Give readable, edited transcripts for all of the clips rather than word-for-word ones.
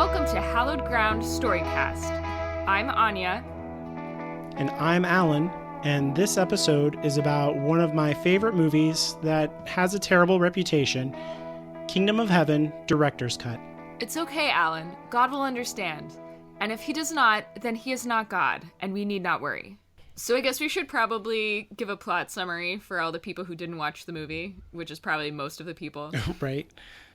Welcome to Hallowed Ground Storycast. I'm Anya. And I'm Alan, and this episode is about one of my favorite movies that has a terrible reputation, Kingdom of Heaven, Director's Cut. It's okay, Alan. God will understand. And if he does not, then he is not God, and we need not worry. So I guess we should probably give a plot summary for all the people who didn't watch the movie, which is probably most of the people. Right.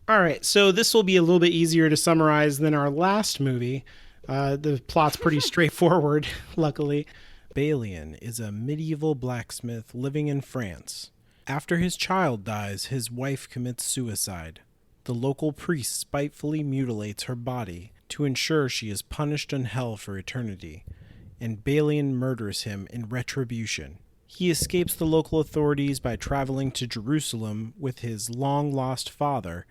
All right, so this will be a little bit easier to summarize than our last movie. The plot's pretty straightforward, luckily. Balian is a medieval blacksmith living in France. After his child dies, his wife commits suicide. The local priest spitefully mutilates her body to ensure she is punished in hell for eternity, and Balian murders him in retribution. He escapes the local authorities by traveling to Jerusalem with his long-lost father,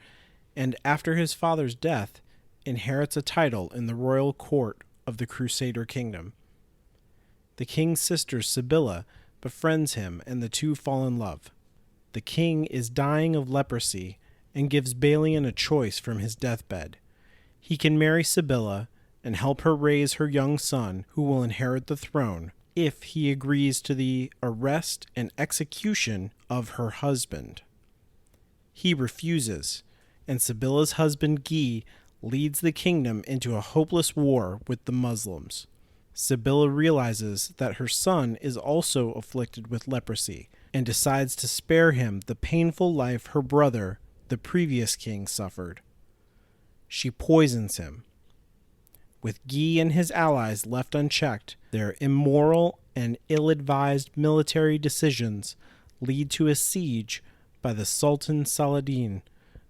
and after his father's death, inherits a title in the royal court of the Crusader kingdom. The king's sister Sibylla befriends him, and the two fall in love. The king is dying of leprosy and gives Balian a choice from his deathbed. He can marry Sibylla and help her raise her young son, who will inherit the throne, if he agrees to the arrest and execution of her husband. He refuses, and Sibylla's husband Guy leads the kingdom into a hopeless war with the Muslims. Sibylla realizes that her son is also afflicted with leprosy and decides to spare him the painful life her brother, the previous king, suffered. She poisons him. With Guy and his allies left unchecked, their immoral and ill-advised military decisions lead to a siege by the Sultan Saladin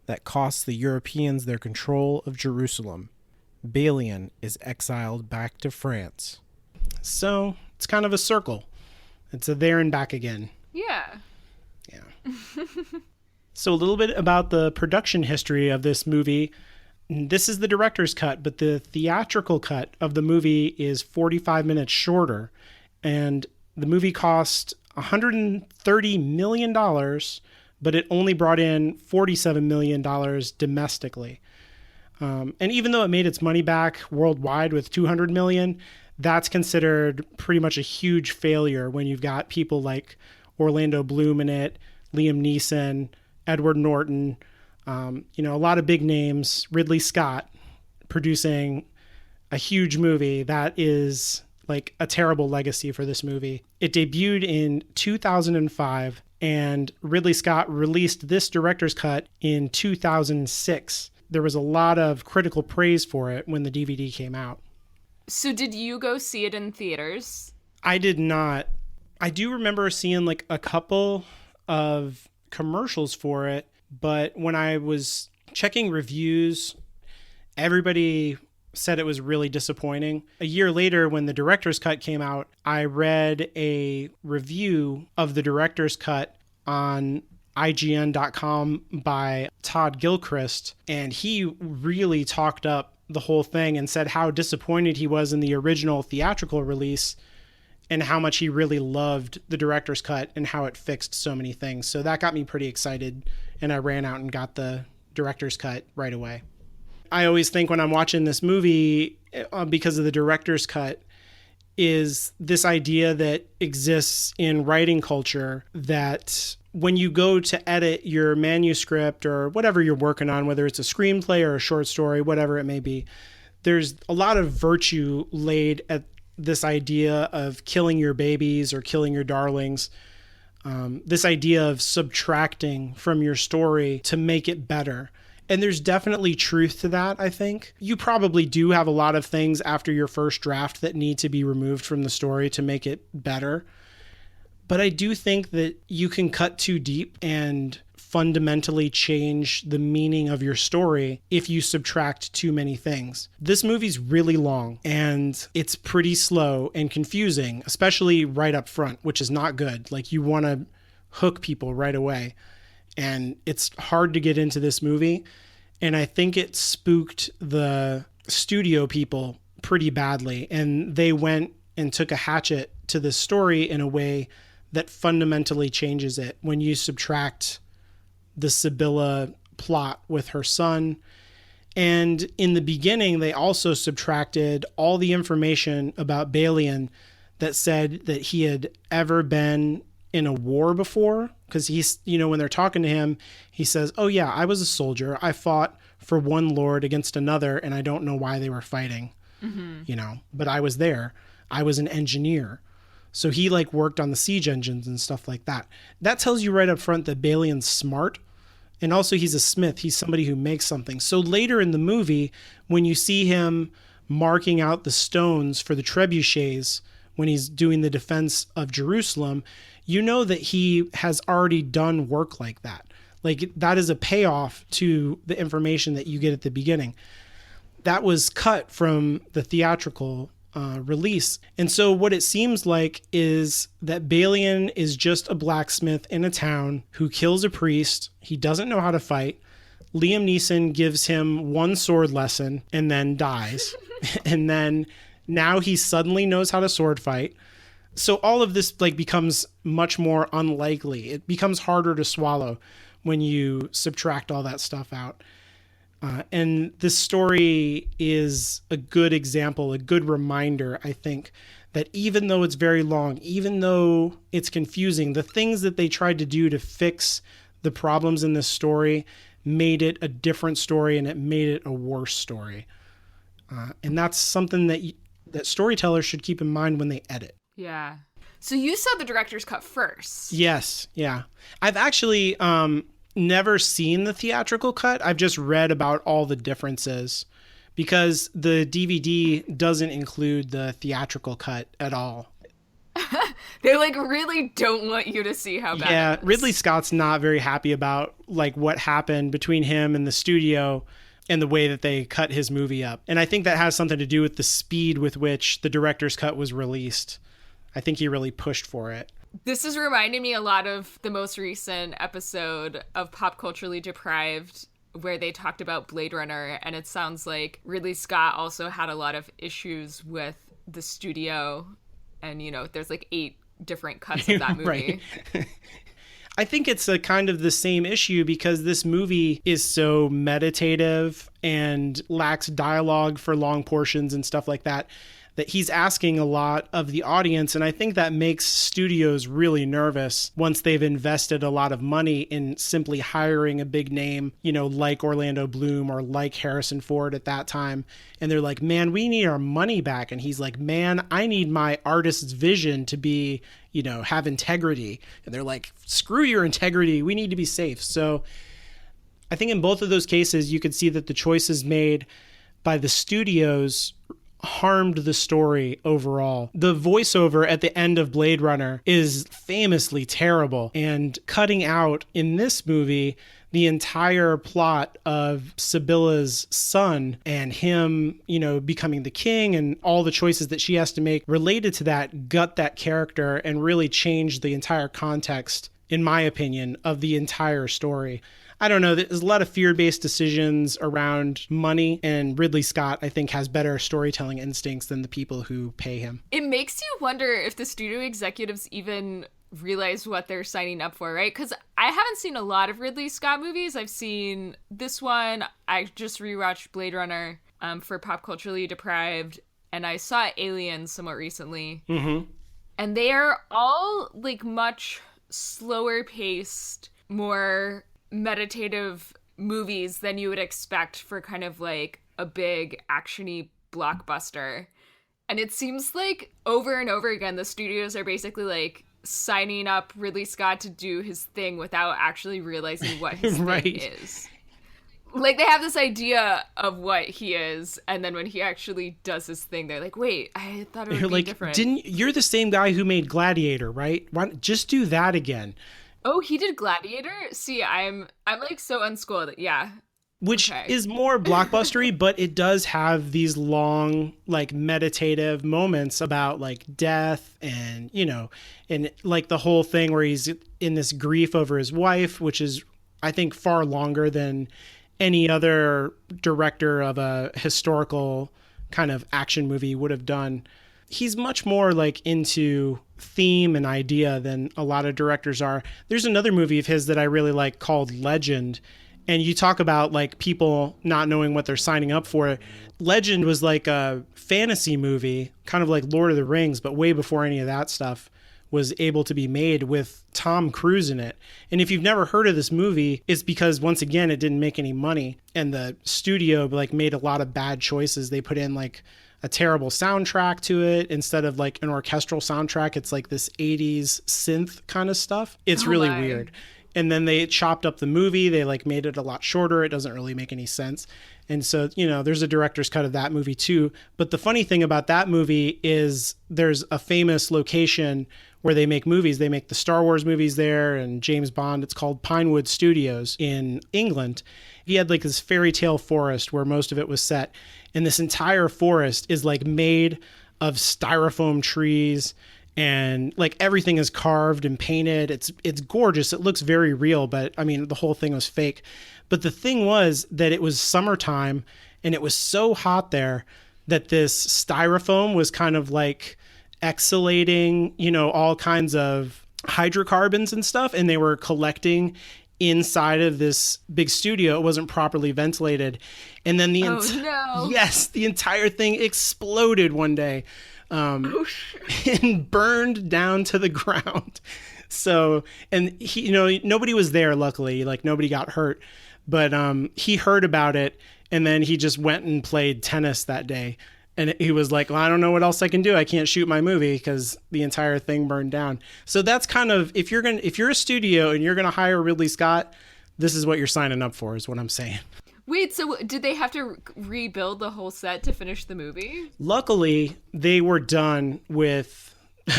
that costs the Europeans their control of Jerusalem. Balian is exiled back to France. So, it's kind of a circle. It's a there and back again. Yeah. So, a little bit about the production history of this movie. This is the director's cut, but the theatrical cut of the movie is 45 minutes shorter. And the movie cost $130 million, but it only brought in $47 million domestically. And even though it made its money back worldwide with $200 million, that's considered pretty much a huge failure when you've got people like Orlando Bloom in it, Liam Neeson, Edward Norton, a lot of big names, Ridley Scott producing a huge movie. That is like a terrible legacy for this movie. It debuted in 2005, and Ridley Scott released this director's cut in 2006. There was a lot of critical praise for it when the DVD came out. So did you go see it in theaters? I did not. I do remember seeing like a couple of commercials for it, but when I was checking reviews, everybody said it was really disappointing. A year later, when the director's cut came out, I read a review of the director's cut on IGN.com by Todd Gilchrist, and he really talked up the whole thing and said how disappointed he was in the original theatrical release and how much he really loved the director's cut and how it fixed so many things. So that got me pretty excited, and I ran out and got the director's cut right away. I always think when I'm watching this movie, because of the director's cut, is this idea that exists in writing culture that when you go to edit your manuscript or whatever you're working on, whether it's a screenplay or a short story, whatever it may be, there's a lot of virtue laid at this idea of killing your babies or killing your darlings. This idea of subtracting from your story to make it better. And there's definitely truth to that, I think. You probably do have a lot of things after your first draft that need to be removed from the story to make it better. But I do think that you can cut too deep and fundamentally change the meaning of your story if you subtract too many things. This movie's really long and it's pretty slow and confusing, especially right up front, which is not good. Like, you want to hook people right away. And it's hard to get into this movie. And I think it spooked the studio people pretty badly. And they went and took a hatchet to this story in a way that fundamentally changes it when you subtract the Sibylla plot with her son And in the beginning, they also subtracted all the information about Balian that said that he had ever been in a war before. Because he's, when they're talking to him, he says, oh yeah, I was a soldier. I fought for one lord against another, and I don't know why they were fighting, but I was there. I was an engineer. So he worked on the siege engines and stuff like that. That tells you right up front that Balian's smart. And also he's a smith. He's somebody who makes something. So later in the movie, when you see him marking out the stones for the trebuchets, when he's doing the defense of Jerusalem, you know that he has already done work like that. That is a payoff to the information that you get at the beginning. That was cut from the theatrical release. And so what it seems like is that Balian is just a blacksmith in a town who kills a priest. He doesn't know how to fight. Liam Neeson gives him one sword lesson and then dies. And then now he suddenly knows how to sword fight. So all of this becomes much more unlikely. It becomes harder to swallow when you subtract all that stuff out. And this story is a good example, a good reminder, I think, that even though it's very long, even though it's confusing, the things that they tried to do to fix the problems in this story made it a different story, and it made it a worse story. And that's something that storytellers should keep in mind when they edit. Yeah. So you saw the director's cut first. Yes. Yeah. I've actually never seen the theatrical cut. I've just read about all the differences because the DVD doesn't include the theatrical cut at all. They really don't want you to see how bad it is. Ridley Scott's not very happy about what happened between him and the studio and the way that they cut his movie up. And I think that has something to do with the speed with which the director's cut was released. I think he really pushed for it. This is reminding me a lot of the most recent episode of Pop Culturally Deprived where they talked about Blade Runner, and it sounds like Ridley Scott also had a lot of issues with the studio, and there's 8 different cuts of that movie. Right. I think it's a kind of the same issue because this movie is so meditative and lacks dialogue for long portions and stuff like that, that he's asking a lot of the audience. And I think that makes studios really nervous once they've invested a lot of money in simply hiring a big name, like Orlando Bloom or like Harrison Ford at that time. And they're like, man, we need our money back. And he's like, man, I need my artist's vision to be, have integrity. And they're like, screw your integrity. We need to be safe. So I think in both of those cases, you could see that the choices made by the studios harmed the story overall. The voiceover at the end of Blade Runner is famously terrible, and cutting out in this movie the entire plot of Sibylla's son and him, becoming the king and all the choices that she has to make related to that gut that character and really change the entire context, in my opinion, of the entire story. I don't know. There's a lot of fear-based decisions around money, and Ridley Scott, I think, has better storytelling instincts than the people who pay him. It makes you wonder if the studio executives even realize what they're signing up for, right? Because I haven't seen a lot of Ridley Scott movies. I've seen this one. I just rewatched Blade Runner for Pop Culturally Deprived, and I saw Alien somewhat recently. Mm-hmm. And they are all much slower paced, more meditative movies than you would expect for kind of a big actiony blockbuster. And it seems like over and over again the studios are basically signing up Ridley Scott to do his thing without actually realizing what his right. thing is. They have this idea of what he is, and then when he actually does his thing, they're like, wait, I thought it would be different. You're the same guy who made Gladiator, right? Why don't just do that again? Oh, he did Gladiator? See, I'm so unschooled. Yeah. Which is more blockbustery, but it does have these long, meditative moments about death and, and the whole thing where he's in this grief over his wife, which is, I think, far longer than any other director of a historical kind of action movie would have done. He's much more into theme and idea than a lot of directors are. There's another movie of his that I really like called Legend, And you talk about like people not knowing what they're signing up for. Legend was like a fantasy movie, kind of like Lord of the Rings, but way before any of that stuff was able to be made, with Tom Cruise in it. And if you've never heard of this movie, it's because once again it didn't make any money, and the studio like made a lot of bad choices. They put in like a terrible soundtrack to it instead of like an orchestral soundtrack. It's like this 80s synth kind of stuff. It's really weird. And then they chopped up the movie. They like made it a lot shorter. It doesn't really make any sense. And so, you know, there's a director's cut of that movie too. But the funny thing about that movie is there's a famous location where they make movies. They make the Star Wars movies there and James Bond. It's called Pinewood Studios in England. He had like this fairy tale forest where most of it was set. And this entire forest is like made of styrofoam trees, and like everything is carved and painted. It's gorgeous. It looks very real, but I mean, the whole thing was fake. But the thing was that it was summertime and it was so hot there that this styrofoam was kind of like exhalating, you know, all kinds of hydrocarbons and stuff. And they were collecting inside of this big studio. It wasn't properly ventilated. And then the entire thing exploded one day. And burned down to the ground. So, and he, you know, nobody was there, luckily, like nobody got hurt, but he heard about it, and then he just went and played tennis that day. And he was like, well, I don't know what else I can do. I can't shoot my movie because the entire thing burned down. So that's kind of, if you're a studio and you're going to hire Ridley Scott, this is what you're signing up for, is what I'm saying. Wait, so did they have to rebuild the whole set to finish the movie? Luckily, they were done with,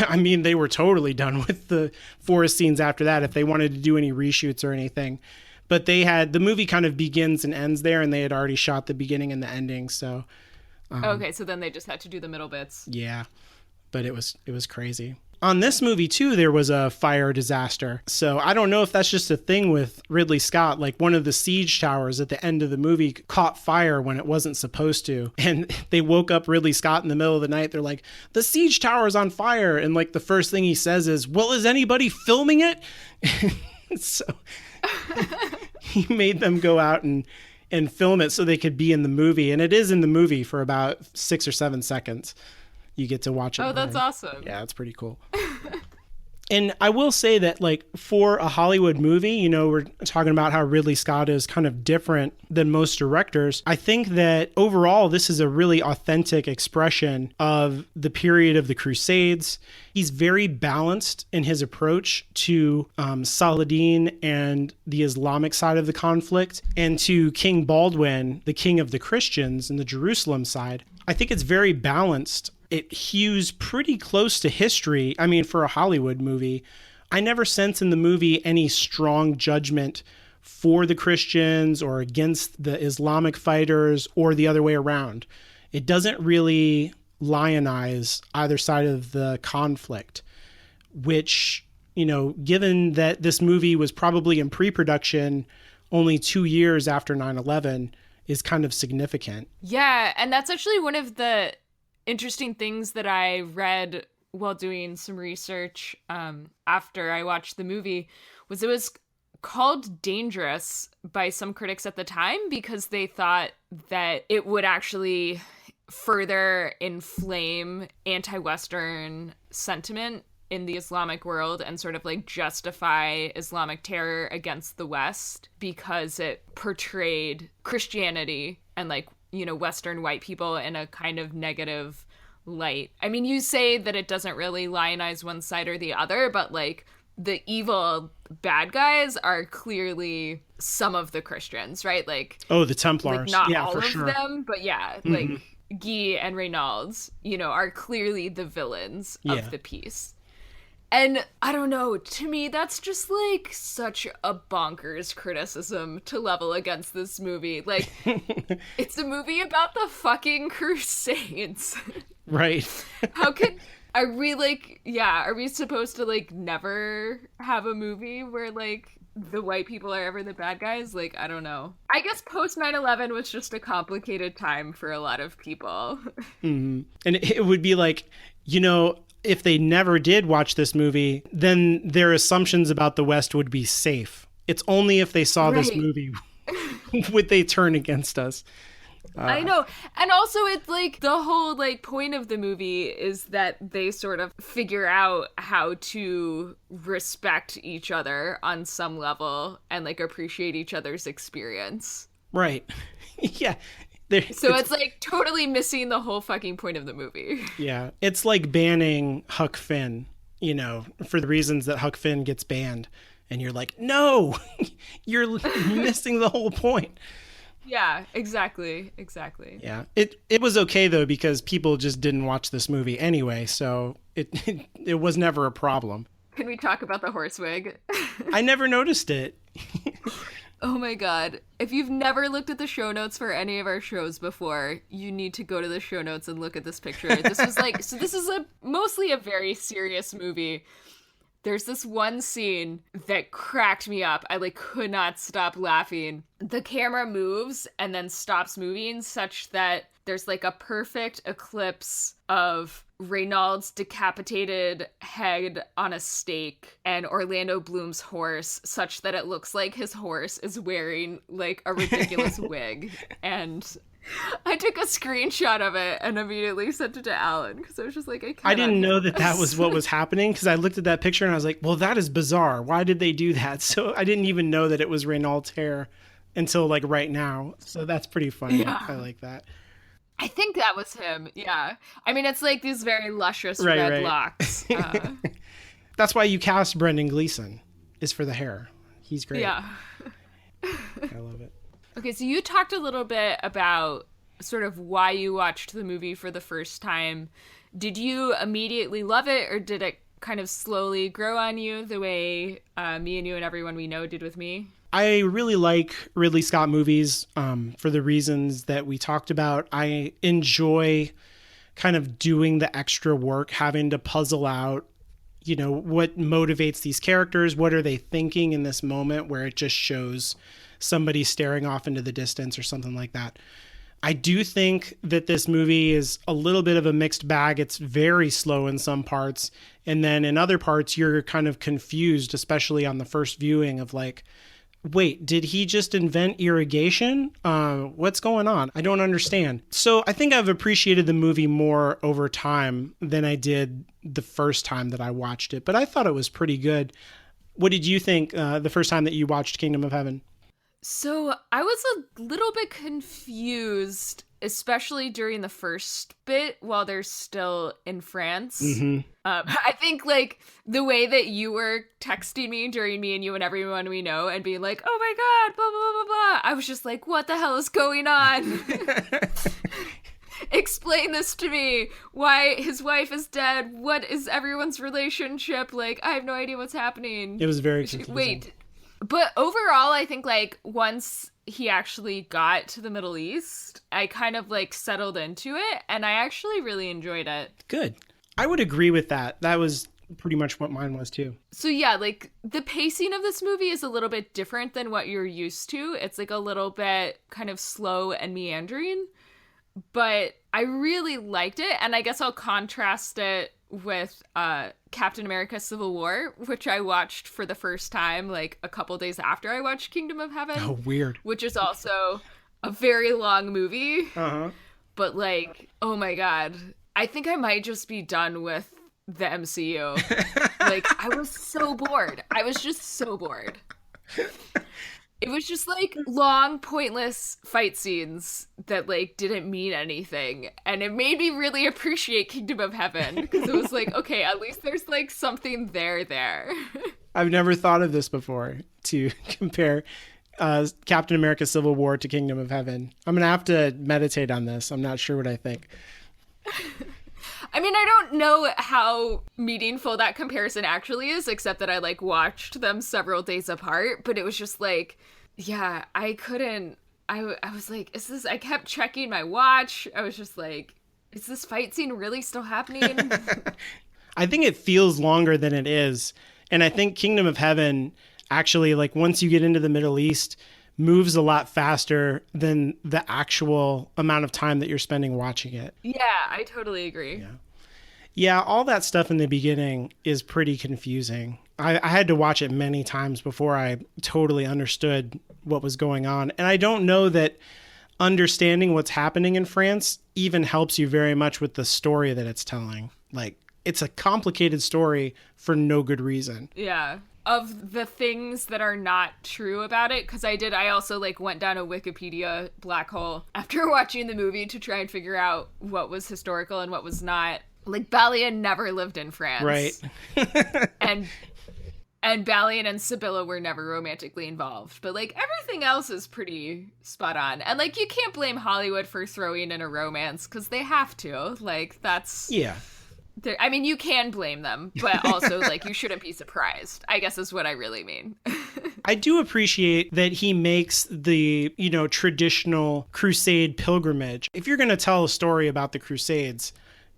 I mean, they were totally done with the forest scenes after that, if they wanted to do any reshoots or anything. But they had, the movie kind of begins and ends there, and they had already shot the beginning and the ending, so. Okay, so then they just had to do the middle bits. Yeah, but it was crazy. On this movie, too, there was a fire disaster. So I don't know if that's just a thing with Ridley Scott. Like one of the siege towers at the end of the movie caught fire when it wasn't supposed to. And they woke up Ridley Scott in the middle of the night. They're like, the siege tower's on fire. And like the first thing he says is, well, is anybody filming it? So he made them go out and film it so they could be in the movie. And it is in the movie for about 6 or 7 seconds. You get to watch it. Oh, that's awesome. Yeah, it's pretty cool. And I will say that, like, for a Hollywood movie, you know, we're talking about how Ridley Scott is kind of different than most directors. I think that overall, this is a really authentic expression of the period of the Crusades. He's very balanced in his approach to Saladin and the Islamic side of the conflict, and to King Baldwin, the king of the Christians, and the Jerusalem side. I think it's very balanced. It hews pretty close to history. I mean, for a Hollywood movie, I never sense in the movie any strong judgment for the Christians or against the Islamic fighters or the other way around. It doesn't really lionize either side of the conflict, which, you know, given that this movie was probably in pre-production only 2 years after 9/11, is kind of significant. Yeah, and that's actually one of the interesting things that I read while doing some research after I watched the movie, was it was called dangerous by some critics at the time because they thought that it would actually further inflame anti-Western sentiment in the Islamic world and sort of like justify Islamic terror against the West because it portrayed Christianity and like, you know, Western white people in a kind of negative light. I mean, you say that it doesn't really lionize one side or the other, but like the evil bad guys are clearly some of the Christians, right? Like, oh, the Templars. Like not yeah, all for of sure. them, but yeah, like Guy and Reynolds, you know, are clearly the villains of the piece. And I don't know, to me, that's just like such a bonkers criticism to level against this movie. Like, it's a movie about the fucking Crusades. Right. Are we supposed to like never have a movie where like the white people are ever the bad guys? Like, I don't know. I guess post 9/11 was just a complicated time for a lot of people. And it would be like, you know, if they never did watch this movie, then their assumptions about the West would be safe. It's only if they saw this movie would they turn against us? I know. And also it's like the whole like point of the movie is that they sort of figure out how to respect each other on some level and like appreciate each other's experience. Right. Yeah. So it's like totally missing the whole fucking point of the movie. Yeah. It's like banning Huck Finn, you know, for the reasons that Huck Finn gets banned. And you're like, no, you're missing the whole point. Yeah, exactly. Yeah. It was okay though, because people just didn't watch this movie anyway. So it was never a problem. Can we talk about the horse wig? I never noticed it. Oh my god. If you've never looked at the show notes for any of our shows before, you need to go to the show notes and look at this picture. This was like, so this is mostly a very serious movie. There's this one scene that cracked me up. I like could not stop laughing. The camera moves and then stops moving such that there's like a perfect eclipse of Reynald's decapitated head on a stake and Orlando Bloom's horse, such that it looks like his horse is wearing like a ridiculous wig. And I took a screenshot of it and immediately sent it to Alan because I was just like, I didn't know that was what was happening, because I looked at that picture and I was like, well, that is bizarre. Why did they do that? So I didn't even know that it was Reynald's hair until like right now. So that's pretty funny. Yeah. I like that. I think that was him. Yeah. I mean, it's like these very luscious Right. red locks. That's why you cast Brendan Gleeson, is for the hair. He's great. Yeah. I love it. Okay, so you talked a little bit about sort of why you watched the movie for the first time. Did you immediately love it, or did it kind of slowly grow on you the way me and you and everyone we know did with me? I really like Ridley Scott movies for the reasons that we talked about. I enjoy kind of doing the extra work, having to puzzle out, you know, what motivates these characters, what are they thinking in this moment where it just shows somebody staring off into the distance or something like that. I do think that this movie is a little bit of a mixed bag. It's very slow in some parts, and then in other parts you're kind of confused, especially on the first viewing, of like, wait, did he just invent irrigation? What's going on? I don't understand. So I think I've appreciated the movie more over time than I did the first time that I watched it, but I thought it was pretty good. What did you think the first time that you watched Kingdom of Heaven? So I was a little bit confused, especially during the first bit while they're still in France. Mm-hmm. I think like the way that you were texting me during me and you and everyone we know and being like, oh my God, blah, blah, blah, blah. I was just like, what the hell is going on? Explain this to me. Why his wife is dead? What is everyone's relationship? Like, I have no idea what's happening. It was very confusing. Wait. But overall, I think, like, once he actually got to the Middle East, I kind of, like, settled into it, and I actually really enjoyed it. Good. I would agree with that. That was pretty much what mine was, too. So, yeah, like, the pacing of this movie is a little bit different than what you're used to. It's, like, a little bit kind of slow and meandering, but I really liked it, and I guess I'll contrast it with Captain America Civil War, which I watched for the first time like a couple days after I watched Kingdom of Heaven. Oh, weird. Which is also a very long movie. Uh-huh. But like, oh my God, I think I might just be done with the MCU. Like, I was so bored. I was just so bored. It was just like long, pointless fight scenes that like didn't mean anything. And it made me really appreciate Kingdom of Heaven because it was like, okay, at least there's like something there. I've never thought of this before, to compare Captain America Civil War to Kingdom of Heaven. I'm going to have to meditate on this. I'm not sure what I think. I mean, I don't know how meaningful that comparison actually is, except that I like watched them several days apart, but it was just like, yeah, I couldn't, I was like, is this, I kept checking my watch. I was just like, is this fight scene really still happening? I think it feels longer than it is. And I think Kingdom of Heaven actually, like, once you get into the Middle East, moves a lot faster than the actual amount of time that you're spending watching it. Yeah, I totally agree. Yeah, all that stuff in the beginning is pretty confusing. I had to watch it many times before I totally understood what was going on. And I don't know that understanding what's happening in France even helps you very much with the story that it's telling. Like, it's a complicated story for no good reason. Yeah. Of the things that are not true about it, because I also like went down a Wikipedia black hole after watching the movie to try and figure out what was historical and what was not. Like, Balian never lived in France. Right. And Balian and Sibylla were never romantically involved. But, like, everything else is pretty spot on. And, like, you can't blame Hollywood for throwing in a romance, because they have to. Like, that's... Yeah. I mean, you can blame them, but also, like, you shouldn't be surprised, I guess is what I really mean. I do appreciate that he makes the, traditional Crusade pilgrimage. If you're going to tell a story about the Crusades,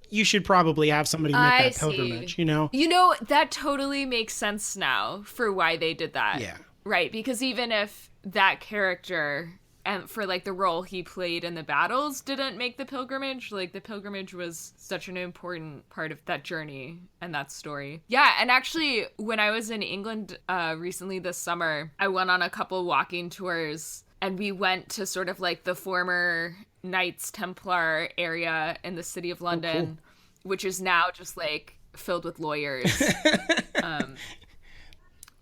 you should probably have somebody make that pilgrimage, That totally makes sense now for why they did that. Yeah. Right, because even if that character... and for, like, the role he played in the battles didn't make the pilgrimage, like, the pilgrimage was such an important part of that journey and that story. Yeah, and actually, when I was in England recently this summer, I went on a couple walking tours, and we went to sort of, like, the former Knights Templar area in the city of London, which is now just, like, filled with lawyers.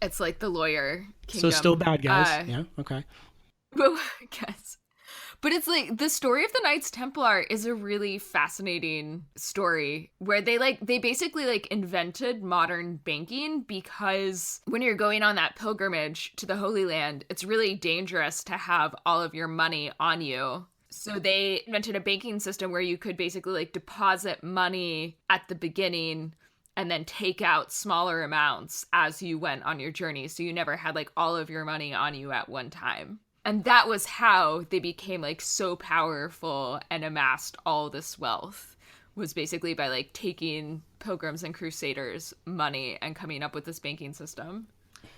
It's, like, the lawyer kingdom. So still bad guys. Yeah, okay. I guess. But it's like the story of the Knights Templar is a really fascinating story where they basically like invented modern banking because when you're going on that pilgrimage to the Holy Land, it's really dangerous to have all of your money on you. So they invented a banking system where you could basically like deposit money at the beginning and then take out smaller amounts as you went on your journey. So you never had like all of your money on you at one time. And that was how they became, like, so powerful and amassed all this wealth, was basically by, like, taking pilgrims and crusaders' money and coming up with this banking system.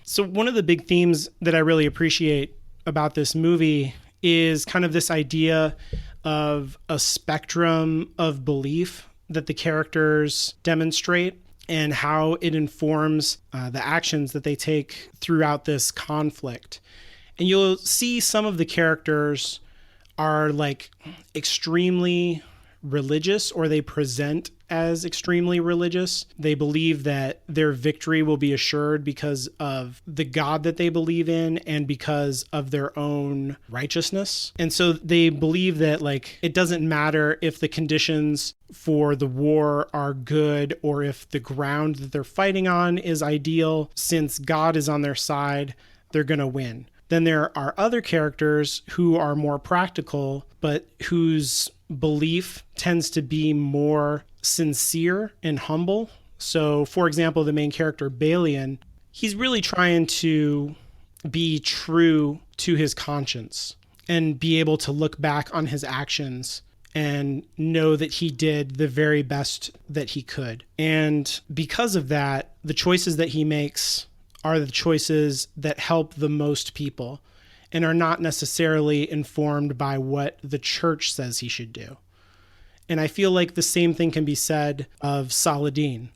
So one of the big themes that I really appreciate about this movie is kind of this idea of a spectrum of belief that the characters demonstrate and how it informs the actions that they take throughout this conflict. And you'll see some of the characters are like extremely religious, or they present as extremely religious. They believe that their victory will be assured because of the God that they believe in and because of their own righteousness. And so they believe that like it doesn't matter if the conditions for the war are good or if the ground that they're fighting on is ideal. Since God is on their side, they're going to win. Then there are other characters who are more practical, but whose belief tends to be more sincere and humble. So, for example, the main character, Balian, he's really trying to be true to his conscience and be able to look back on his actions and know that he did the very best that he could. And because of that, the choices that he makes are the choices that help the most people and are not necessarily informed by what the church says he should do. And I feel like the same thing can be said of Saladin,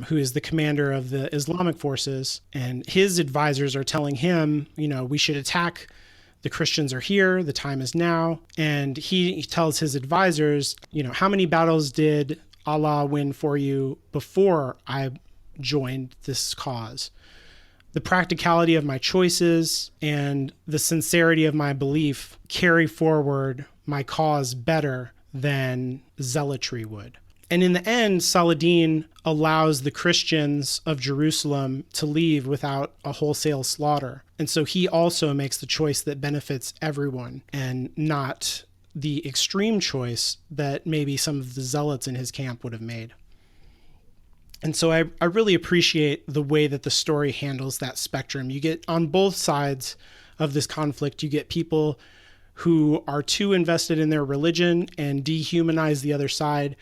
who is the commander of the Islamic forces. And his advisors are telling him, we should attack. The Christians are here. The time is now. And he tells his advisors, how many battles did Allah win for you before I joined this cause? The practicality of my choices and the sincerity of my belief carry forward my cause better than zealotry would. And in the end, Saladin allows the Christians of Jerusalem to leave without a wholesale slaughter. And so he also makes the choice that benefits everyone and not the extreme choice that maybe some of the zealots in his camp would have made. And so I really appreciate the way that the story handles that spectrum. You get on both sides of this conflict, you get people who are too invested in their religion and dehumanize the other side.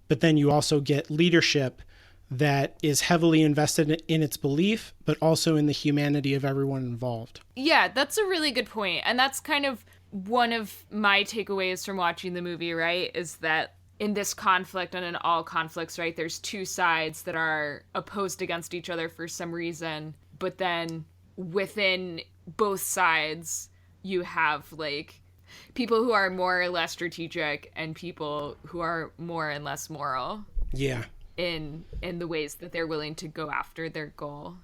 But then you also get leadership that is heavily invested in its belief, but also in the humanity of everyone involved. Yeah, that's a really good point. And that's kind of one of my takeaways from watching the movie, right? Is that in this conflict and in all conflicts, right, there's two sides that are opposed against each other for some reason, but then within both sides you have like people who are more or less strategic and people who are more and less moral. Yeah. In the ways that they're willing to go after their goal.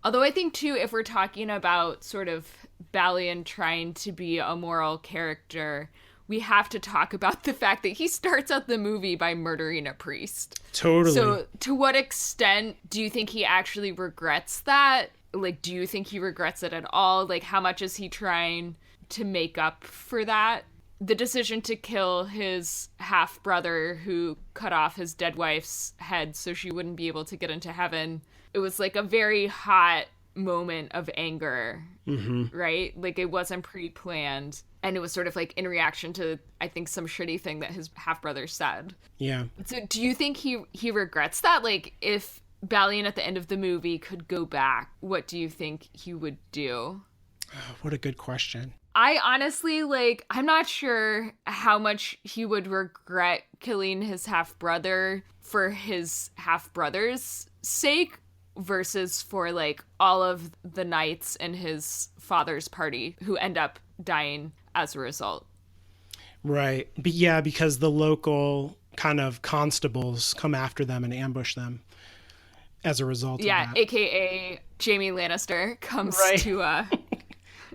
Although I think too, if we're talking about sort of Balian trying to be a moral character, we have to talk about the fact that he starts out the movie by murdering a priest. Totally. So to what extent do you think he actually regrets that? Like, do you think he regrets it at all? Like, how much is he trying to make up for that? The decision to kill his half-brother who cut off his dead wife's head so she wouldn't be able to get into heaven. It was like a very hot moment of anger, right? Like it wasn't pre-planned. And it was sort of like in reaction to, I think, some shitty thing that his half-brother said. Yeah. So do you think he regrets that? Like if Balian at the end of the movie could go back, what do you think he would do? Oh, what a good question. I honestly, like, I'm not sure how much he would regret killing his half-brother for his half-brother's sake versus for, like, all of the knights in his father's party who end up dying as a result. Right. But yeah, because the local kind of constables come after them and ambush them as a result of that. Yeah, a.k.a. Jaime Lannister comes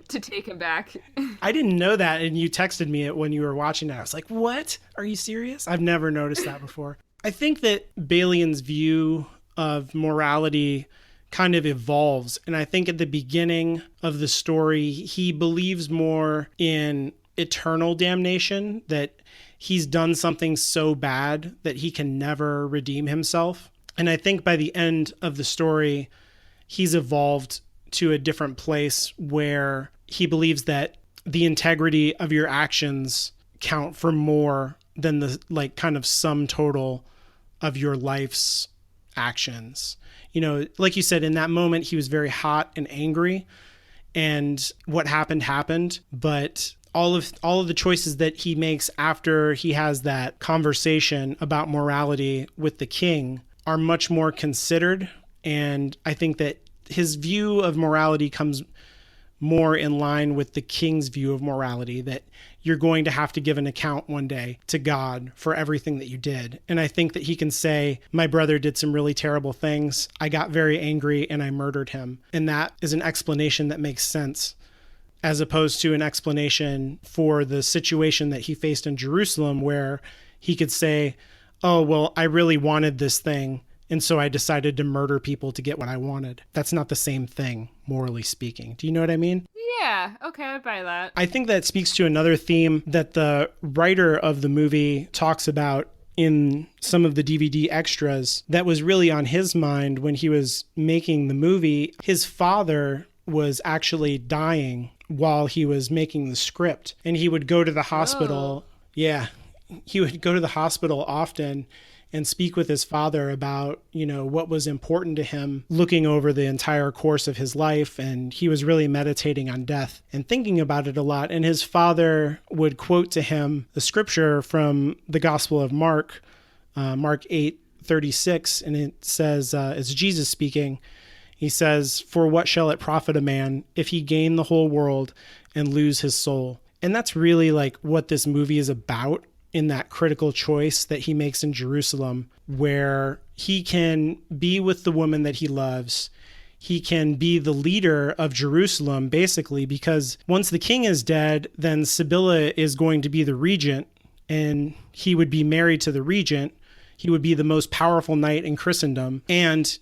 to take him back. I didn't know that, and you texted me it when you were watching it. I was like, what? Are you serious? I've never noticed that before. I think that Balian's view of morality kind of evolves, and I think at the beginning of the story, he believes more in eternal damnation, that he's done something so bad that he can never redeem himself. And I think by the end of the story, he's evolved to a different place where he believes that the integrity of your actions count for more than the like kind of sum total of your life's actions. You know, like you said, in that moment, he was very hot and angry, and what happened. But all of the choices that he makes after he has that conversation about morality with the king are much more considered. And I think that his view of morality comes more in line with the king's view of morality, that you're going to have to give an account one day to God for everything that you did. And I think that he can say, my brother did some really terrible things. I got very angry and I murdered him. And that is an explanation that makes sense, as opposed to an explanation for the situation that he faced in Jerusalem, where he could say, oh, well, I really wanted this thing, and so I decided to murder people to get what I wanted. That's not the same thing, morally speaking. Do you know what I mean? Yeah, okay, I buy that. I think that speaks to another theme that the writer of the movie talks about in some of the DVD extras that was really on his mind when he was making the movie. His father was actually dying while he was making the script, and he would go to the hospital. Oh. Yeah, he would go to the hospital often and speak with his father about, you know, what was important to him, looking over the entire course of his life. And he was really meditating on death and thinking about it a lot. And his father would quote to him the scripture from the Gospel of Mark, Mark 8:36. And it says, it's Jesus speaking. He says, "For what shall it profit a man if he gain the whole world and lose his soul?" And that's really like what this movie is about, in that critical choice that he makes in Jerusalem, where he can be with the woman that he loves. He can be the leader of Jerusalem, basically, because once the king is dead, then Sibylla is going to be the regent, and he would be married to the regent. He would be the most powerful knight in Christendom. And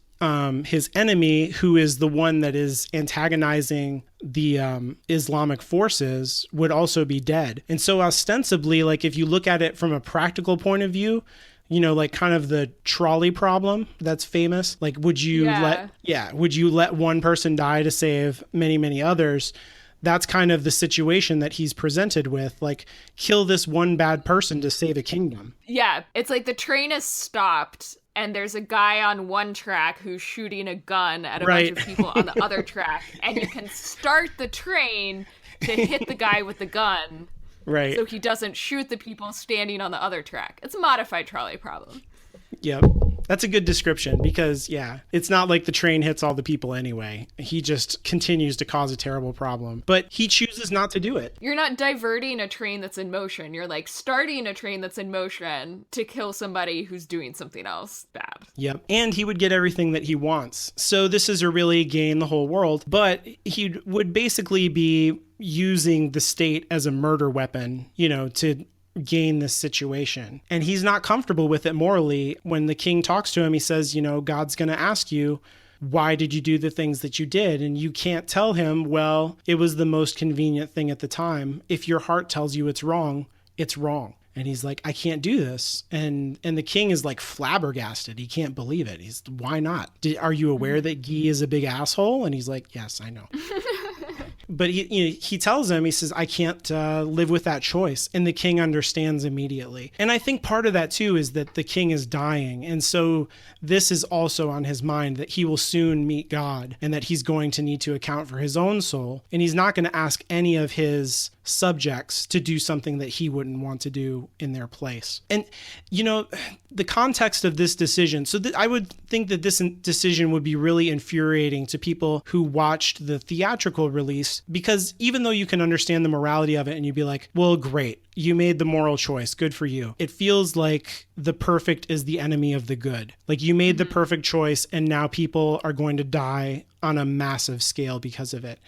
his enemy, who is the one that is antagonizing the Islamic forces, would also be dead. And so ostensibly, like if you look at it from a practical point of view, you know, like kind of the trolley problem that's famous, like would you let one person die to save many, many others? That's kind of the situation that he's presented with, like kill this one bad person to save a kingdom. Yeah, it's like the train is stopped and there's a guy on one track who's shooting a gun at a bunch of people on the other track, and you can start the train to hit the guy with the gun. Right. So he doesn't shoot the people standing on the other track. It's a modified trolley problem. Yep. That's a good description because, yeah, it's not like the train hits all the people anyway. He just continues to cause a terrible problem. But he chooses not to do it. You're not diverting a train that's in motion. You're like starting a train that's in motion to kill somebody who's doing something else bad. Yep. And he would get everything that he wants. So this is a really gain the whole world. But he would basically be using the state as a murder weapon, to gain this situation. And he's not comfortable with it morally. When the king talks to him, he says, God's going to ask you, why did you do the things that you did? And you can't tell him, well, it was the most convenient thing at the time. If your heart tells you it's wrong, it's wrong. And he's like, I can't do this. And the king is like flabbergasted. He can't believe it. He's, why not? Are you aware that Guy is a big asshole? And he's like, yes, I know. But he tells him, he says, I can't live with that choice. And the king understands immediately. And I think part of that, too, is that the king is dying. And so this is also on his mind, that he will soon meet God and that he's going to need to account for his own soul. And he's not going to ask any of his subjects to do something that he wouldn't want to do in their place. And, the context of this decision, so I would think that this decision would be really infuriating to people who watched the theatrical release, because even though you can understand the morality of it and you'd be like, well, great, you made the moral choice, good for you. It feels like the perfect is the enemy of the good. Like you made the perfect choice and now people are going to die on a massive scale because of it.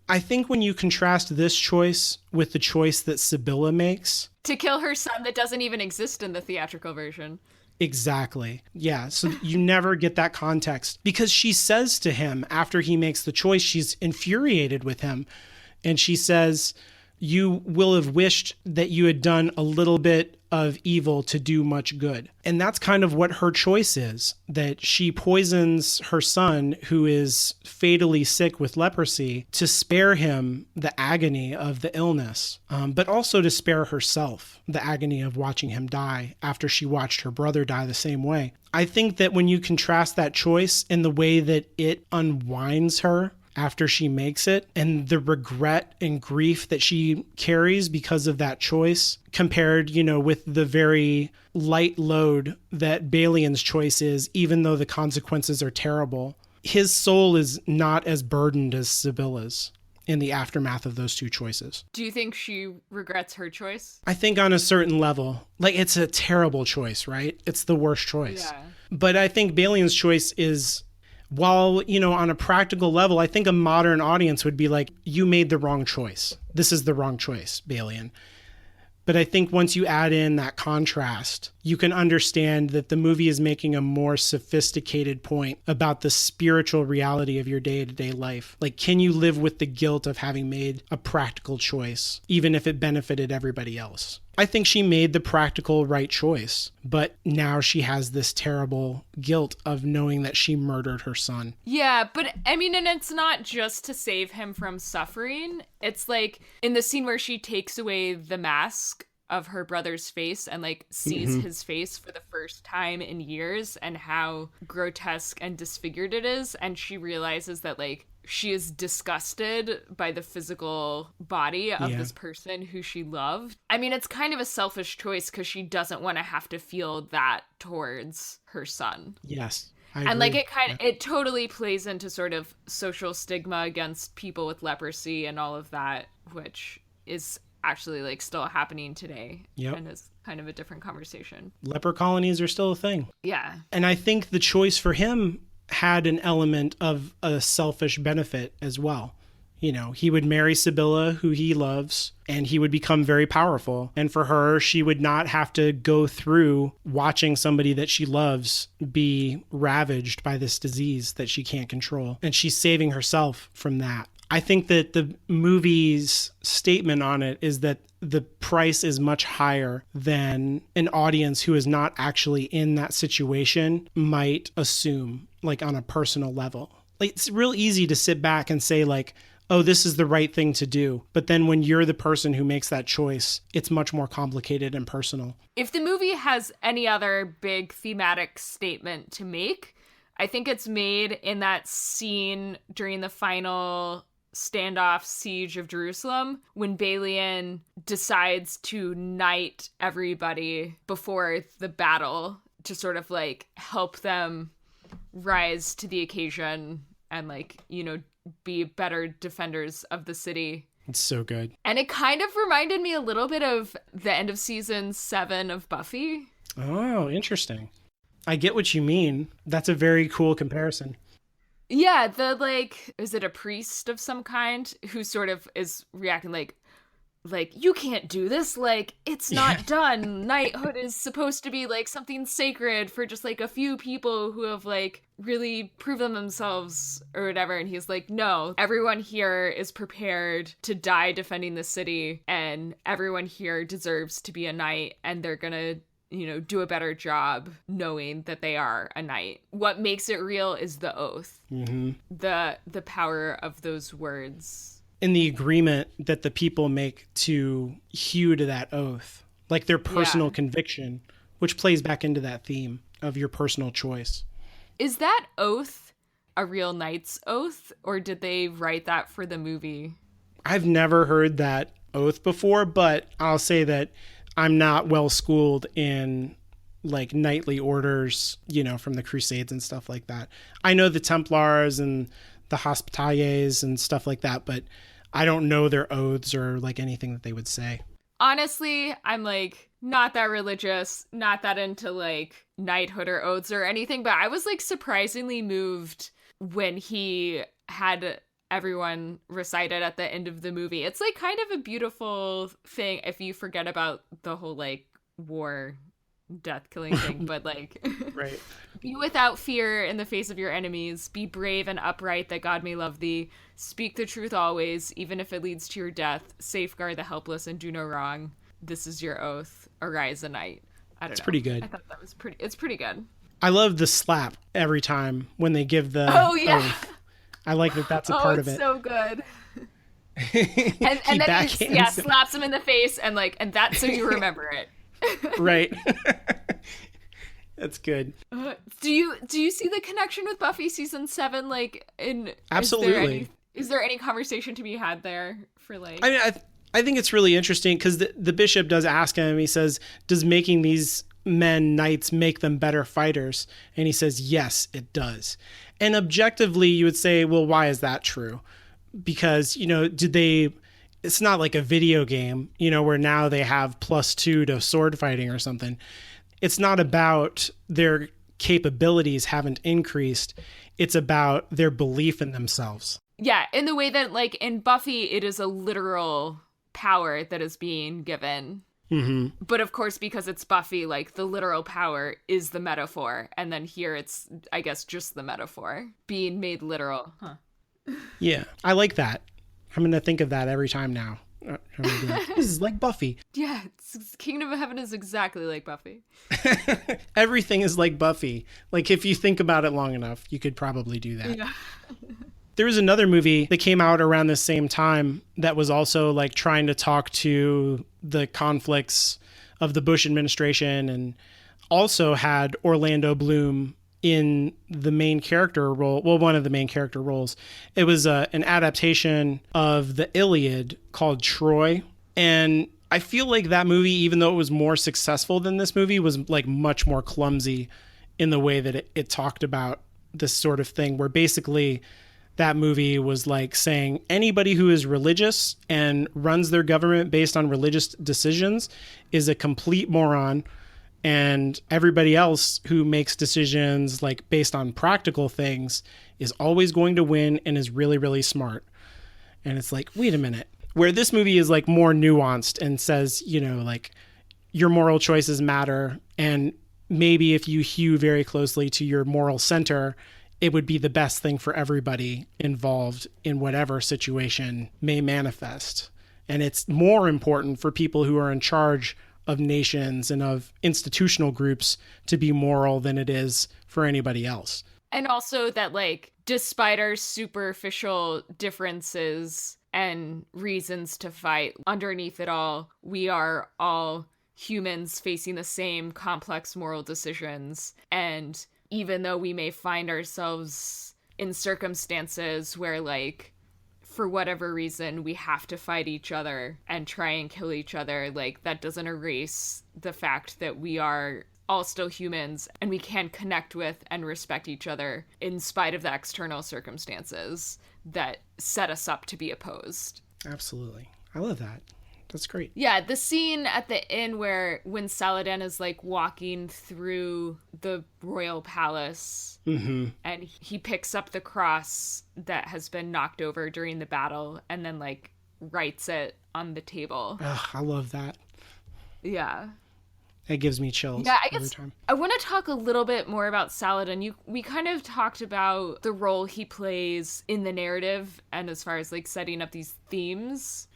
I think when you contrast this choice with the choice that Sibylla makes, to kill her son that doesn't even exist in the theatrical version. Exactly. Yeah. So you never get that context, because she says to him after he makes the choice, she's infuriated with him. And she says, you will have wished that you had done a little bit of evil to do much good. And that's kind of what her choice is, that she poisons her son, who is fatally sick with leprosy, to spare him the agony of the illness, but also to spare herself the agony of watching him die after she watched her brother die the same way. I think that when you contrast that choice and the way that it unwinds her after she makes it, and the regret and grief that she carries because of that choice, compared, with the very light load that Balian's choice is, even though the consequences are terrible, his soul is not as burdened as Sibylla's in the aftermath of those two choices. Do you think she regrets her choice? I think on a certain level, like it's a terrible choice, right? It's the worst choice. Yeah. But I think Balian's choice is, while, on a practical level, I think a modern audience would be like, you made the wrong choice. This is the wrong choice, Balian. But I think once you add in that contrast, you can understand that the movie is making a more sophisticated point about the spiritual reality of your day-to-day life. Like, can you live with the guilt of having made a practical choice, even if it benefited everybody else? I think she made the practical right choice, but now she has this terrible guilt of knowing that she murdered her son. Yeah, but I mean, and it's not just to save him from suffering. It's like in the scene where she takes away the mask of her brother's face and like sees his face for the first time in years and how grotesque and disfigured it is, and she realizes that like she is disgusted by the physical body of this person who she loved. I mean, it's kind of a selfish choice because she doesn't want to have to feel that towards her son. Yes. And like it totally plays into sort of social stigma against people with leprosy and all of that, which is actually like still happening today. Yep. And is kind of a different conversation. Leper colonies are still a thing. Yeah. And I think the choice for him had an element of a selfish benefit as well. He would marry Sibylla, who he loves, and he would become very powerful. And for her, she would not have to go through watching somebody that she loves be ravaged by this disease that she can't control. And she's saving herself from that. I think that the movie's statement on it is that the price is much higher than an audience who is not actually in that situation might assume, like on a personal level. Like, it's real easy to sit back and say like, oh, this is the right thing to do. But then when you're the person who makes that choice, it's much more complicated and personal. If the movie has any other big thematic statement to make, I think it's made in that scene during the final standoff siege of Jerusalem, when Balian decides to knight everybody before the battle to sort of like help them rise to the occasion and like, you know, be better defenders of the city. It's so good. And it kind of reminded me a little bit of the end of season 7 of Buffy. Oh, interesting. I get what you mean. That's a very cool comparison. Yeah, the like, is it a priest of some kind who sort of is reacting like you can't do this, like it's not done. Knighthood is supposed to be like something sacred for just like a few people who have like really proven themselves or whatever. And he's like, no, everyone here is prepared to die defending the city, and everyone here deserves to be a knight, and they're gonna, you know, do a better job knowing that they are a knight. What makes it real is the oath. Mm-hmm. The power of those words. And the agreement that the people make to hew to that oath, like their personal conviction, which plays back into that theme of your personal choice. Is that oath a real knight's oath, or did they write that for the movie? I've never heard that oath before, but I'll say that I'm not well schooled in like knightly orders, you know, from the Crusades and stuff like that. I know the Templars and the Hospitaliers and stuff like that, but I don't know their oaths or like anything that they would say. Honestly, I'm like not that religious, not that into like knighthood or oaths or anything, but I was like surprisingly moved when he had everyone recite it at the end of the movie. It's like kind of a beautiful thing if you forget about the whole like war death killing thing, but like right. Be without fear in the face of your enemies, be brave and upright that God may love thee, speak the truth always, even if it leads to your death, safeguard the helpless and do no wrong, this is your oath, arise a knight. I don't know. It's pretty good. I thought that was it's pretty good. I love the slap every time when they give the oath. I like that that's a part of it. Oh, it's so good. and then he slaps him in the face and that's so you remember it. Right. That's good. Do you see the connection with Buffy season 7? Like, absolutely. Is there any conversation to be had there for like? I mean, I think it's really interesting because the bishop does ask him. He says, "Does making these men knights make them better fighters?" And he says, "Yes, it does." And objectively, you would say, "Well, why is that true?" Because, you know, it's not like a video game, you know, where now they have +2 to sword fighting or something. It's not about their capabilities haven't increased. It's about their belief in themselves. Yeah, in the way that, like, in Buffy, it is a literal power that is being given. Mm-hmm. But of course, because it's Buffy, like, the literal power is the metaphor. And then here it's, I guess, just the metaphor being made literal. Huh. Yeah, I like that. I'm going to think of that every time now. I'm gonna be like, this is like Buffy. Yeah, Kingdom of Heaven is exactly like Buffy. Everything is like Buffy. Like, if you think about it long enough, you could probably do that. Yeah. There was another movie that came out around the same time that was also like trying to talk to the conflicts of the Bush administration, and also had Orlando Bloom in the main character role. Well, one of the main character roles. It was an adaptation of the Iliad called Troy. And I feel like that movie, even though it was more successful than this movie, was like much more clumsy in the way that it talked about this sort of thing, where basically that movie was like saying anybody who is religious and runs their government based on religious decisions is a complete moron. And everybody else who makes decisions like based on practical things is always going to win and is really, really smart. And it's like, wait a minute. Where this movie is like more nuanced and says, you know, like your moral choices matter. And maybe if you hew very closely to your moral center, it would be the best thing for everybody involved in whatever situation may manifest. And it's more important for people who are in charge of nations and of institutional groups to be moral than it is for anybody else. And also that, like, despite our superficial differences and reasons to fight, underneath it all, we are all humans facing the same complex moral decisions. And even though we may find ourselves in circumstances where, like, for whatever reason, we have to fight each other and try and kill each other. Like, that doesn't erase the fact that we are all still humans and we can connect with and respect each other in spite of the external circumstances that set us up to be opposed. Absolutely. I love that. That's great. Yeah, the scene at the inn where when Saladin is like walking through the royal palace and he picks up the cross that has been knocked over during the battle and then like writes it on the table. Ugh, I love that. Yeah. It gives me chills. Yeah, I guess every time. I want to talk a little bit more about Saladin. We kind of talked about the role he plays in the narrative and as far as like setting up these themes.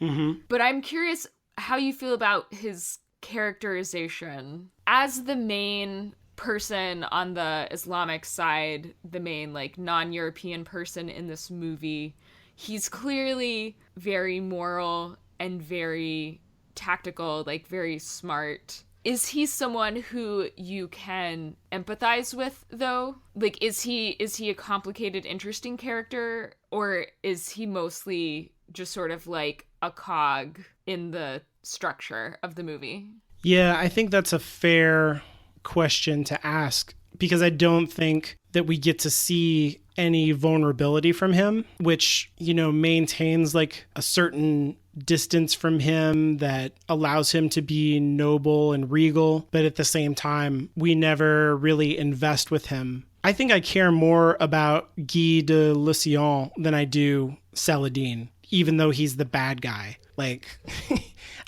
But I'm curious how you feel about his characterization as the main person on the Islamic side, the main like non-European person in this movie. He's clearly very moral and very tactical, like very smart. Is he someone who you can empathize with, though? Like, is he a complicated, interesting character, or is he mostly just sort of like a cog in the structure of the movie? Yeah, I think that's a fair question to ask because I don't think that we get to see any vulnerability from him, which, you know, maintains like a certain distance from him that allows him to be noble and regal, but at the same time, we never really invest with him. I think I care more about Guy de Lucien than I do Saladin, even though he's the bad guy. Like,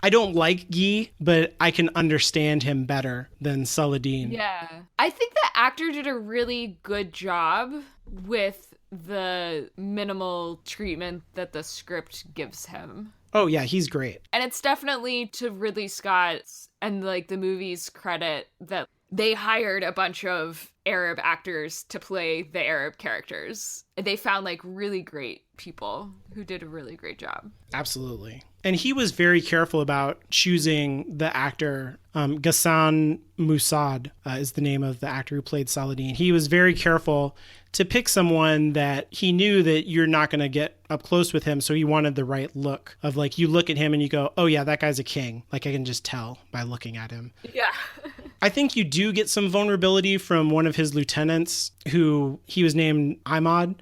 I don't like Guy, but I can understand him better than Saladin. Yeah. I think the actor did a really good job with the minimal treatment that the script gives him. Oh, yeah, he's great. And it's definitely to Ridley Scott's and like the movie's credit that they hired a bunch of Arab actors to play the Arab characters. They found like really great people who did a really great job. Absolutely. And he was very careful about choosing the actor. Ghassan Moussaad is the name of the actor who played Saladin. He was very careful to pick someone that he knew that you're not going to get up close with him. So he wanted the right look of like, you look at him and you go, oh yeah, that guy's a king. Like I can just tell by looking at him. Yeah. I think you do get some vulnerability from one of his lieutenants who he was named Ahmad.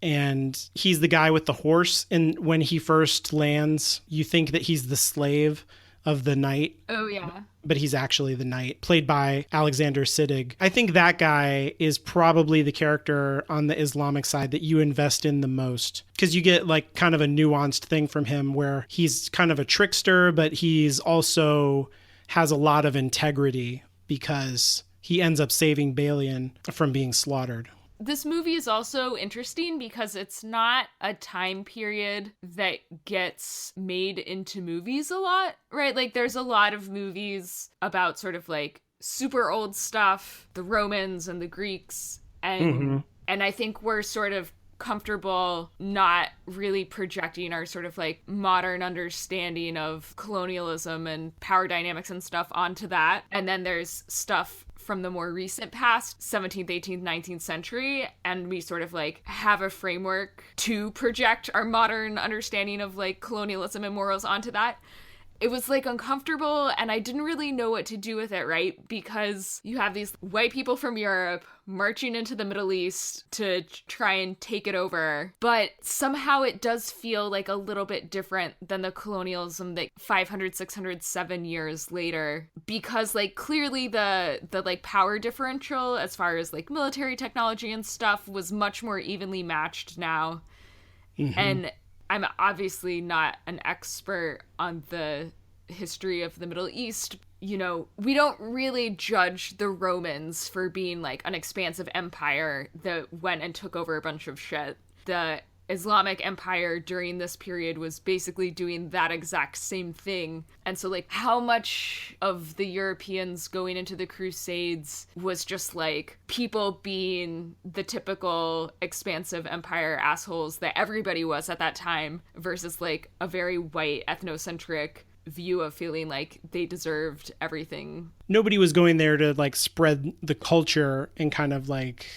And he's the guy with the horse. And when he first lands, you think that he's the slave of the knight. Oh, yeah. But he's actually the knight, played by Alexander Siddig. I think that guy is probably the character on the Islamic side that you invest in the most. Because you get like kind of a nuanced thing from him where he's kind of a trickster, but he's also has a lot of integrity because he ends up saving Balian from being slaughtered. This movie is also interesting because it's not a time period that gets made into movies a lot, right? Like there's a lot of movies about sort of like super old stuff, the Romans and the Greeks, and I think we're sort of comfortable not really projecting our sort of like modern understanding of colonialism and power dynamics and stuff onto that. And then there's stuff from the more recent past, 17th, 18th, 19th century, and we sort of like have a framework to project our modern understanding of like colonialism and morals onto that. It was like uncomfortable and I didn't really know what to do with it, right? Because you have these white people from Europe marching into the Middle East to try and take it over. But somehow it does feel like a little bit different than the colonialism that 500, 600, 7 years later. Because like clearly the like power differential as far as like military technology and stuff was much more evenly matched now. And I'm obviously not an expert on the history of the Middle East. You know, we don't really judge the Romans for being like an expansive empire that went and took over a bunch of shit. The Islamic Empire during this period was basically doing that exact same thing. And so like how much of the Europeans going into the Crusades was just like people being the typical expansive empire assholes that everybody was at that time versus like a very white ethnocentric view of feeling like they deserved everything. Nobody was going there to like spread the culture and kind of like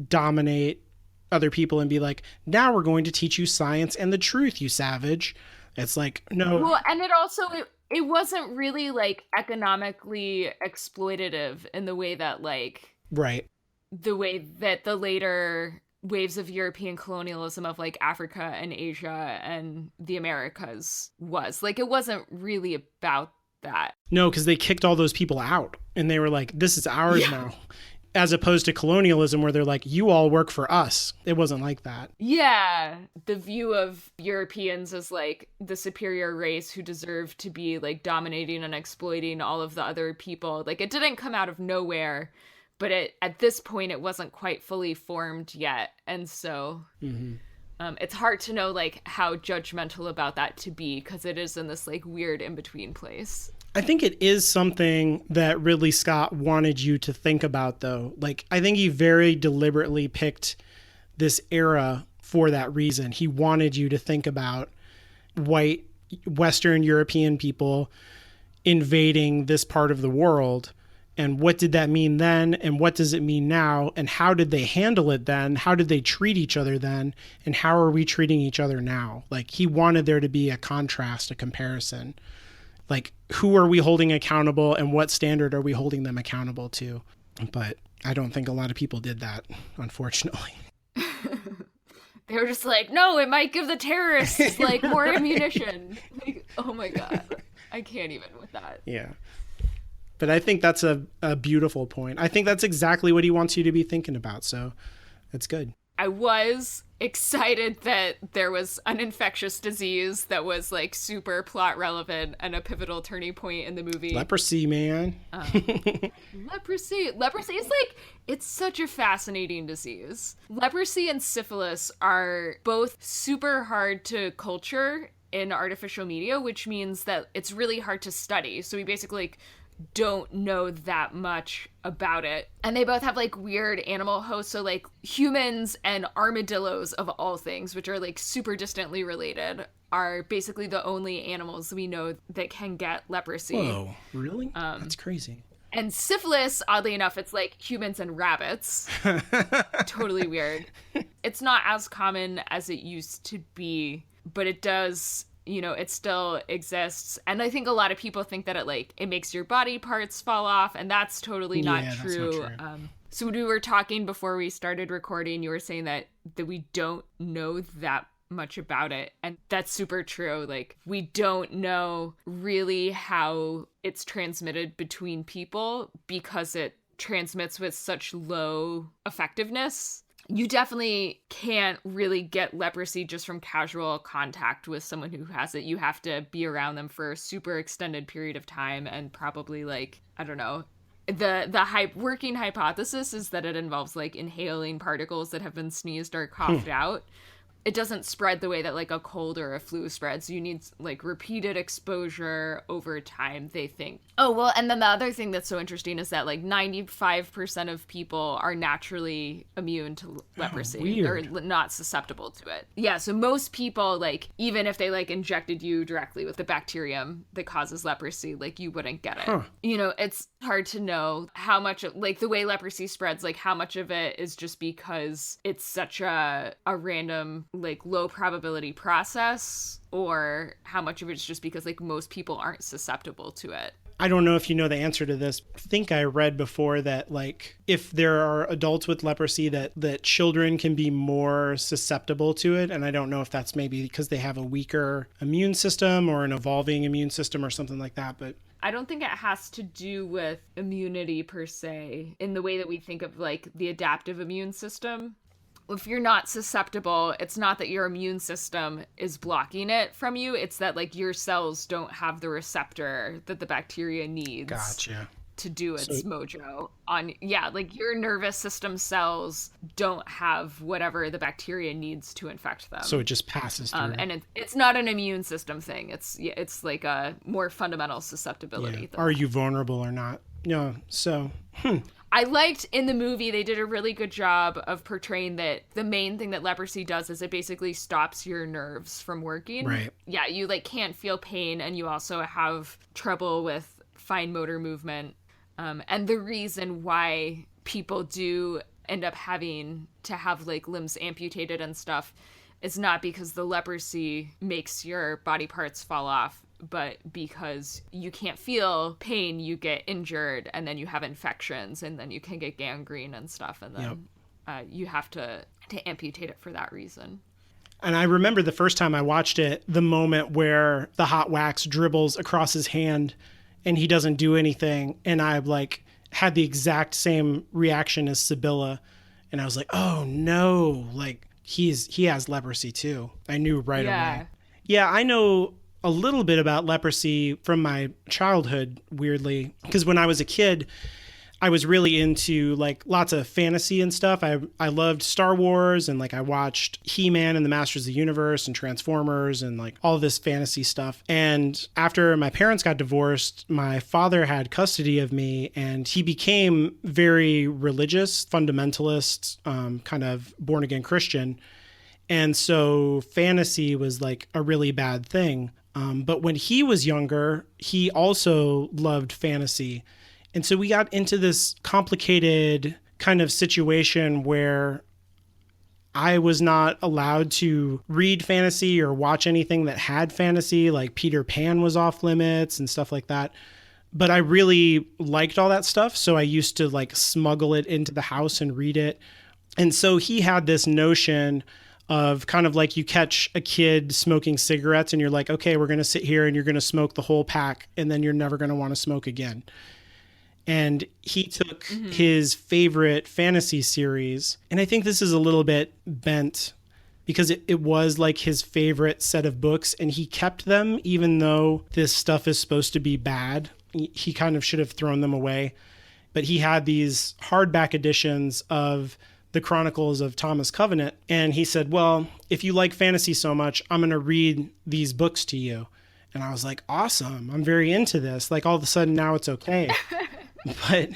dominate other people and be like, now we're going to teach you science and the truth, you savage. It's like, no. Well, and it also, it wasn't really like economically exploitative in the way that like, right. The way that the later waves of European colonialism of like Africa and Asia and the Americas was. Like, it wasn't really about that. No, because they kicked all those people out and they were like, this is ours now. As opposed to colonialism where they're like, you all work for us. It wasn't like that. Yeah. The view of Europeans as like the superior race who deserved to be like dominating and exploiting all of the other people. Like, it didn't come out of nowhere, but at this point it wasn't quite fully formed yet. And so it's hard to know like how judgmental about that to be, because it is in this like weird in-between place. I think it is something that Ridley Scott wanted you to think about, though. Like, I think he very deliberately picked this era for that reason. He wanted you to think about white Western European people invading this part of the world. And what did that mean then? And what does it mean now? And how did they handle it then? How did they treat each other then? And how are we treating each other now? Like, he wanted there to be a contrast, a comparison. Like, who are we holding accountable and what standard are we holding them accountable to? But I don't think a lot of people did that, unfortunately. They were just like, no, it might give the terrorists like more ammunition. Like, oh my God. I can't even with that. Yeah. But I think that's a beautiful point. I think that's exactly what he wants you to be thinking about. So that's good. I was excited that there was an infectious disease that was like super plot relevant and a pivotal turning point in the movie. Leprosy, man. Leprosy is like, it's such a fascinating disease. Leprosy and syphilis are both super hard to culture in artificial media, which means that it's really hard to study. So we basically like don't know that much about it. And they both have like weird animal hosts. So like humans and armadillos of all things, which are like super distantly related, are basically the only animals we know that can get leprosy. Whoa, really? That's crazy. And syphilis, oddly enough, it's like humans and rabbits. Totally weird. It's not as common as it used to be, but it does, you know, it still exists. And I think a lot of people think that it makes your body parts fall off, and that's totally not true. That's not true. So when we were talking before we started recording, you were saying that we don't know that much about it, and that's super true. Like, we don't know really how it's transmitted between people because it transmits with such low effectiveness. You definitely can't really get leprosy just from casual contact with someone who has it. You have to be around them for a super extended period of time, and probably like, I don't know, the working hypothesis is that it involves like inhaling particles that have been sneezed or coughed out. It doesn't spread the way that like a cold or a flu spreads. You need like repeated exposure over time, they think. Oh, well, and then the other thing that's so interesting is that like 95% of people are naturally immune to leprosy or not susceptible to it. Yeah, so most people, like, even if they like injected you directly with the bacterium that causes leprosy, like, you wouldn't get it. You know, it's hard to know how much, like, the way leprosy spreads, like, how much of it is just because it's such a random, like, low probability process, or how much of it's just because like most people aren't susceptible to it. I don't know if you know the answer to this. I think I read before that like if there are adults with leprosy that children can be more susceptible to it. And I don't know if that's maybe because they have a weaker immune system or an evolving immune system or something like that. But I don't think it has to do with immunity per se in the way that we think of like the adaptive immune system. If you're not susceptible, it's not that your immune system is blocking it from you. It's that like your cells don't have the receptor that the bacteria needs to do its mojo on. Yeah, like your nervous system cells don't have whatever the bacteria needs to infect them. So it just passes through. And it's not an immune system thing. It's like a more fundamental susceptibility. Yeah. Are you vulnerable or not? No. So, I liked in the movie, they did a really good job of portraying that the main thing that leprosy does is it basically stops your nerves from working. Right. Yeah, you like can't feel pain, and you also have trouble with fine motor movement. And the reason why people do end up having to have like limbs amputated and stuff is not because the leprosy makes your body parts fall off, but because you can't feel pain, you get injured, and then you have infections, and then you can get gangrene and stuff, and then you have to amputate it for that reason. And I remember the first time I watched it, the moment where the hot wax dribbles across his hand and he doesn't do anything. And I like had the exact same reaction as Sibylla. And I was like, oh no, like he has leprosy too. I knew right away. Yeah, I know a little bit about leprosy from my childhood, weirdly, because when I was a kid, I was really into like lots of fantasy and stuff. I loved Star Wars, and like I watched He-Man and the Masters of the Universe and Transformers and like all this fantasy stuff. And after my parents got divorced, my father had custody of me, and he became very religious, fundamentalist, kind of born again Christian. And so fantasy was like a really bad thing. But when he was younger, he also loved fantasy. And so we got into this complicated kind of situation where I was not allowed to read fantasy or watch anything that had fantasy, like Peter Pan was off limits and stuff like that. But I really liked all that stuff. So I used to like smuggle it into the house and read it. And so he had this notion of kind of like you catch a kid smoking cigarettes and you're like, okay, we're going to sit here and you're going to smoke the whole pack and then you're never going to want to smoke again. And he took his favorite fantasy series, and I think this is a little bit bent because it was like his favorite set of books, and he kept them even though this stuff is supposed to be bad. He kind of should have thrown them away. But he had these hardback editions of the Chronicles of Thomas Covenant, and he said, well, if you like fantasy so much, I'm going to read these books to you. And I was like, awesome. I'm very into this. Like all of a sudden now it's okay. But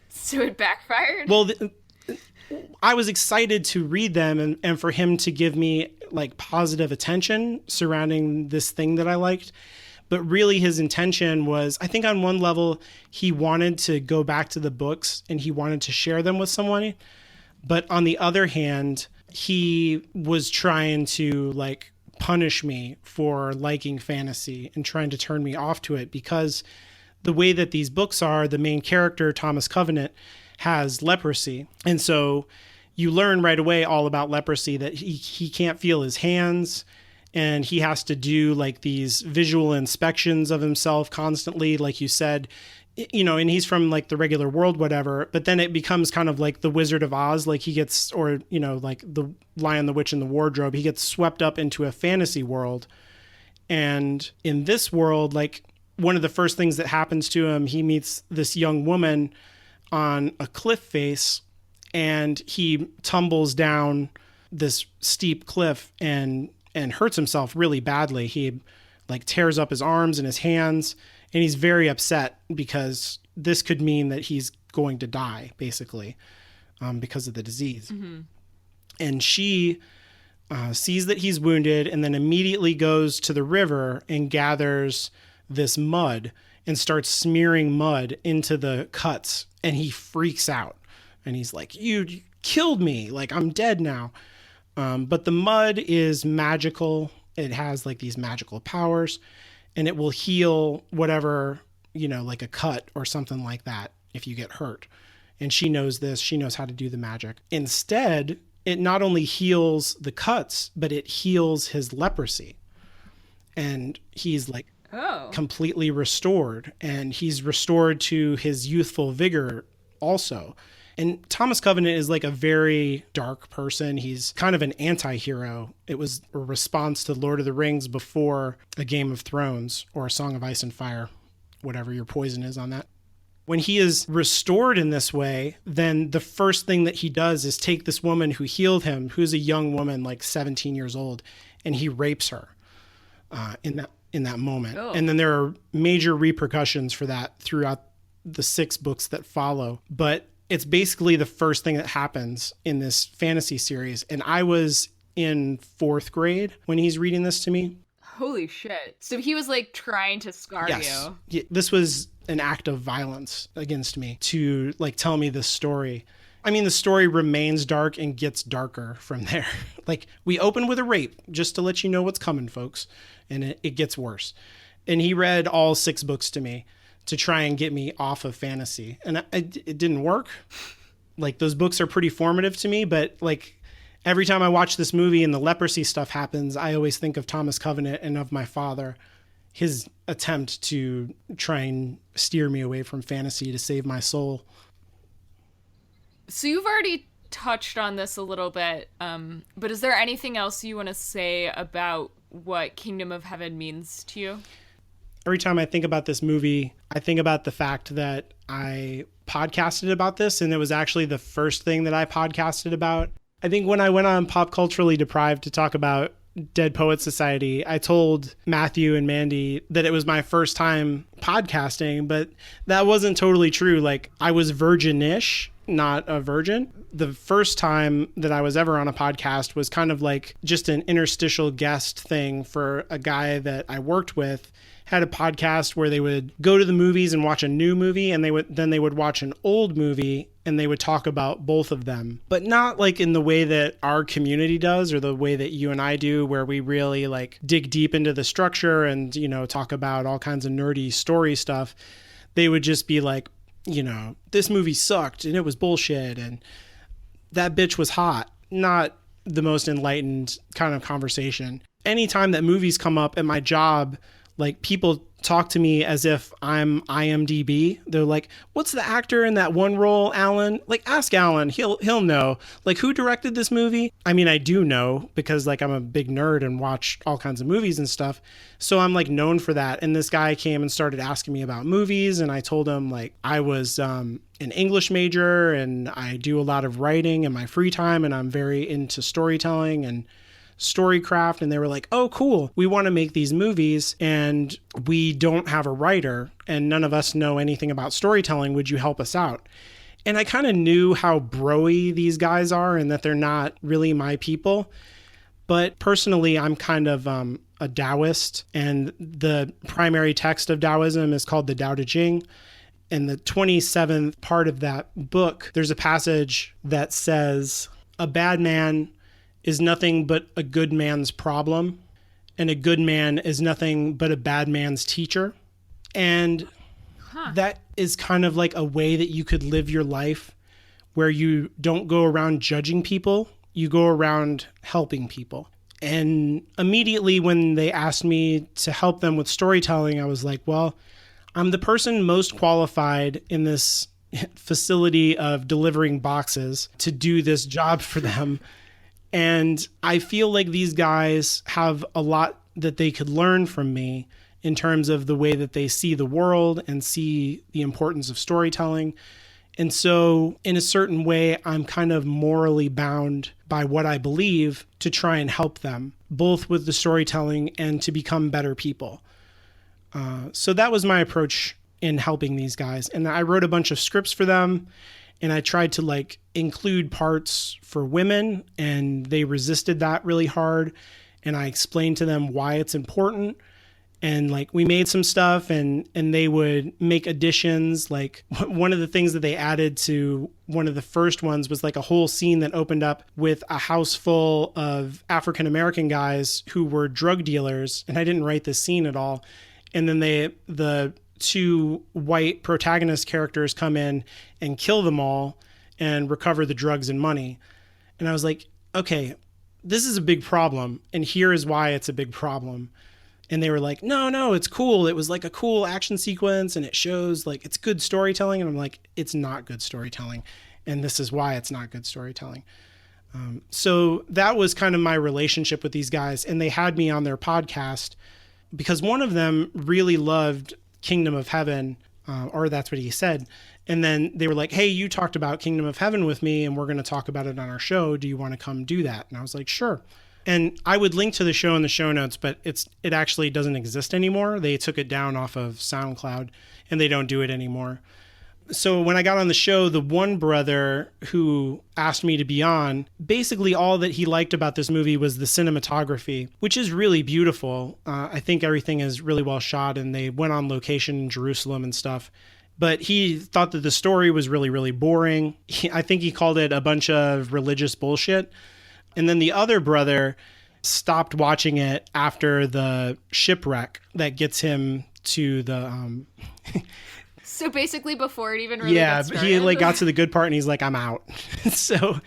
so it backfired. Well, I was excited to read them and for him to give me like positive attention surrounding this thing that I liked. But really his intention was, I think on one level, he wanted to go back to the books and he wanted to share them with someone. But on the other hand, he was trying to like punish me for liking fantasy and trying to turn me off to it because the way that these books are, the main character, Thomas Covenant, has leprosy. And so you learn right away all about leprosy, that he can't feel his hands and he has to do like these visual inspections of himself constantly, like you said, you know, and he's from like the regular world, whatever. But then it becomes kind of like the Wizard of Oz, like he gets, or, you know, like the Lion, the Witch, and the Wardrobe. He gets swept up into a fantasy world. And in this world, like, one of the first things that happens to him, he meets this young woman on a cliff face and he tumbles down this steep cliff and hurts himself really badly. He like tears up his arms and his hands, and he's very upset because this could mean that he's going to die basically, because of the disease. Mm-hmm. And she sees that he's wounded and then immediately goes to the river and gathers this mud and starts smearing mud into the cuts, and he freaks out and he's like, you killed me, like I'm dead now. But the mud is magical. It has like these magical powers, and it will heal whatever, you know, like a cut or something like that if you get hurt. And she knows this, she knows how to do the magic. Instead, it not only heals the cuts, but it heals his leprosy. And he's like, completely restored, and he's restored to his youthful vigor also. And Thomas Covenant is like a very dark person. He's kind of an anti-hero. It was a response to Lord of the Rings before a Game of Thrones or a Song of Ice and Fire, whatever your poison is on that. When he is restored in this way, then the first thing that he does is take this woman who healed him, who's a young woman, like 17 years old, and he rapes her in that moment. Oh. And then there are major repercussions for that throughout the 6 books that follow. But it's basically the first thing that happens in this fantasy series. And I was in 4th grade when he's reading this to me. Holy shit. So he was like trying to scar you. Yeah, this was an act of violence against me to like tell me this story. I mean, the story remains dark and gets darker from there. Like, we open with a rape, just to let you know what's coming, folks. And it gets worse. And he read all 6 books to me to try and get me off of fantasy. And it didn't work. Like, those books are pretty formative to me, but like every time I watch this movie and the leprosy stuff happens, I always think of Thomas Covenant and of my father, his attempt to try and steer me away from fantasy to save my soul. So you've already touched on this a little bit, but is there anything else you want to say about what Kingdom of Heaven means to you? Every time I think about this movie, I think about the fact that I podcasted about this, and it was actually the first thing that I podcasted about. I think when I went on Pop Culturally Deprived to talk about Dead Poets Society, I told Matthew and Mandy that it was my first time podcasting, but that wasn't totally true. Like, I was virgin-ish, not a virgin. The first time that I was ever on a podcast was kind of like just an interstitial guest thing for a guy that I worked with. Had a podcast where they would go to the movies and watch a new movie, and they would watch an old movie and they would talk about both of them, but not like in the way that our community does or the way that you and I do, where we really like dig deep into the structure and, you know, talk about all kinds of nerdy story stuff. They would just be like, you know, this movie sucked and it was bullshit and that bitch was hot. Not the most enlightened kind of conversation. Anytime that movies come up at my job, like, people talk to me as if I'm IMDb. They're like, what's the actor in that one role, Alan? Like, ask Alan. He'll know. Like, who directed this movie? I mean, I do know because, like, I'm a big nerd and watch all kinds of movies and stuff. So I'm, like, known for that. And this guy came and started asking me about movies. And I told him, like, I was an English major and I do a lot of writing in my free time. And I'm very into storytelling and storycraft. And they were like, oh, cool. We want to make these movies and we don't have a writer and none of us know anything about storytelling. Would you help us out? And I kind of knew how bro-y these guys are and that they're not really my people. But personally, I'm kind of a Taoist, and the primary text of Taoism is called the Tao Te Ching. In the 27th part of that book, there's a passage that says, a bad man is nothing but a good man's problem, and a good man is nothing but a bad man's teacher. And that is kind of like a way that you could live your life where you don't go around judging people, you go around helping people. And immediately when they asked me to help them with storytelling, I was like, well, I'm the person most qualified in this facility of delivering boxes to do this job for them. And I feel like these guys have a lot that they could learn from me in terms of the way that they see the world and see the importance of storytelling. And so in a certain way, I'm kind of morally bound by what I believe to try and help them, both with the storytelling and to become better people. So that was my approach in helping these guys. And I wrote a bunch of scripts for them. And I tried to like include parts for women, and they resisted that really hard. And I explained to them why it's important. And like we made some stuff and they would make additions. Like one of the things that they added to one of the first ones was like a whole scene that opened up with a house full of African-American guys who were drug dealers. And I didn't write this scene at all. And then the 2 white protagonist characters come in and kill them all and recover the drugs and money. And I was like, okay, this is a big problem. And here is why it's a big problem. And they were like, no, it's cool. It was like a cool action sequence and it shows like it's good storytelling. And I'm like, it's not good storytelling. And this is why it's not good storytelling. So that was kind of my relationship with these guys. And they had me on their podcast because one of them really loved Kingdom of Heaven, or that's what he said. And then they were like, hey, you talked about Kingdom of Heaven with me and we're going to talk about it on our show. Do you want to come do that? And I was like, sure. And I would link to the show in the show notes, but it actually doesn't exist anymore. They took it down off of SoundCloud and they don't do it anymore. So when I got on the show, the one brother who asked me to be on, basically all that he liked about this movie was the cinematography, which is really beautiful. I think everything is really well shot and they went on location in Jerusalem and stuff. but he thought that the story was really, really boring. I think he called it a bunch of religious bullshit. And then the other brother stopped watching it after the shipwreck that gets him to the So basically before it even really got started? He like got to the good part and he's like, I'm out. So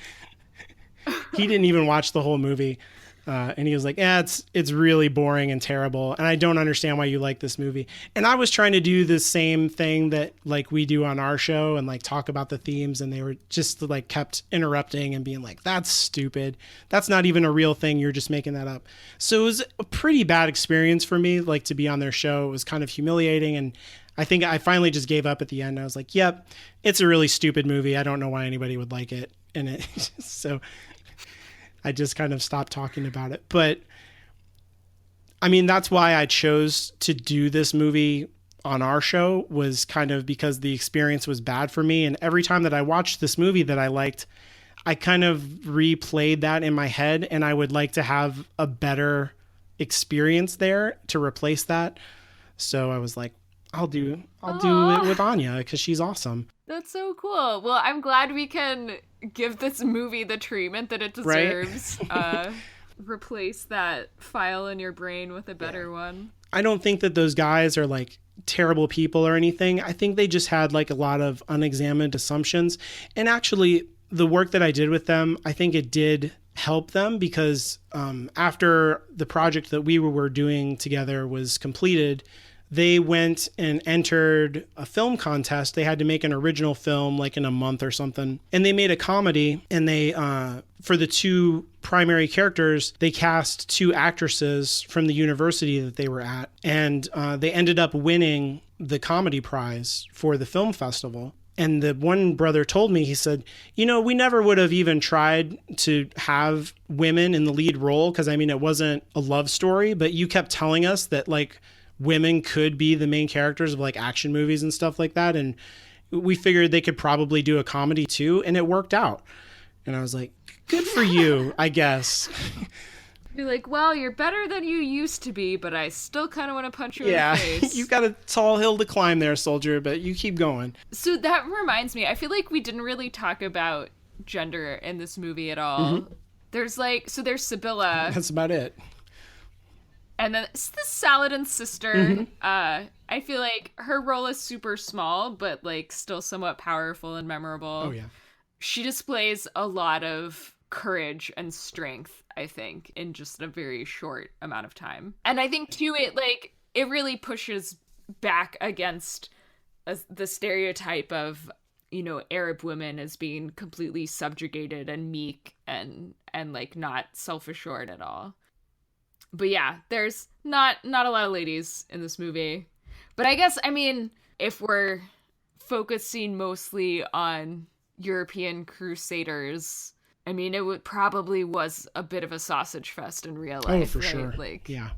he didn't even watch the whole movie. And he was like, it's really boring and terrible. And I don't understand why you like this movie. And I was trying to do the same thing that like we do on our show and like talk about the themes. And they were just like kept interrupting and being like, that's stupid. That's not even a real thing. You're just making that up. So it was a pretty bad experience for me, like to be on their show. It was kind of humiliating. And I think I finally just gave up at the end. I was like, yep, it's a really stupid movie. I don't know why anybody would like it. And it so I just kind of stopped talking about it. But I mean, that's why I chose to do this movie on our show, was kind of because the experience was bad for me. And every time that I watched this movie that I liked, I kind of replayed that in my head, and I would like to have a better experience there to replace that. So I was like, I'll do it with Anya because she's awesome. That's so cool. Well, I'm glad we can give this movie the treatment that it deserves. Right? Replace that file in your brain with a better one. I don't think that those guys are like terrible people or anything. I think they just had like a lot of unexamined assumptions. And actually, the work that I did with them, I think it did help them because after the project that we were doing together was completed, they went and entered a film contest. They had to make an original film like in a month or something. And they made a comedy, and they, for the two primary characters, they cast two actresses from the university that they were at. And they ended up winning the comedy prize for the film festival. And the one brother told me, he said, you know, we never would have even tried to have women in the lead role because, I mean, it wasn't a love story, but you kept telling us that like women could be the main characters of like action movies and stuff like that. And we figured they could probably do a comedy too. And it worked out. And I was like, good for you, I guess. You're like, well, you're better than you used to be, but I still kind of want to punch you in the face. You've got a tall hill to climb there, soldier, but you keep going. So that reminds me, I feel like we didn't really talk about gender in this movie at all. Mm-hmm. There's Sibylla. That's about it. And then it's the Saladin's sister. Mm-hmm. I feel like her role is super small, but like still somewhat powerful and memorable. Oh, yeah. She displays a lot of courage and strength, I think, in just a very short amount of time. And I think, too, it really pushes back against the stereotype of, you know, Arab women as being completely subjugated and meek and like not self-assured at all. But yeah, there's not a lot of ladies in this movie. But I guess, I mean, if we're focusing mostly on European crusaders, I mean, it probably was a bit of a sausage fest in real life. Oh, for right? sure. Like, yeah.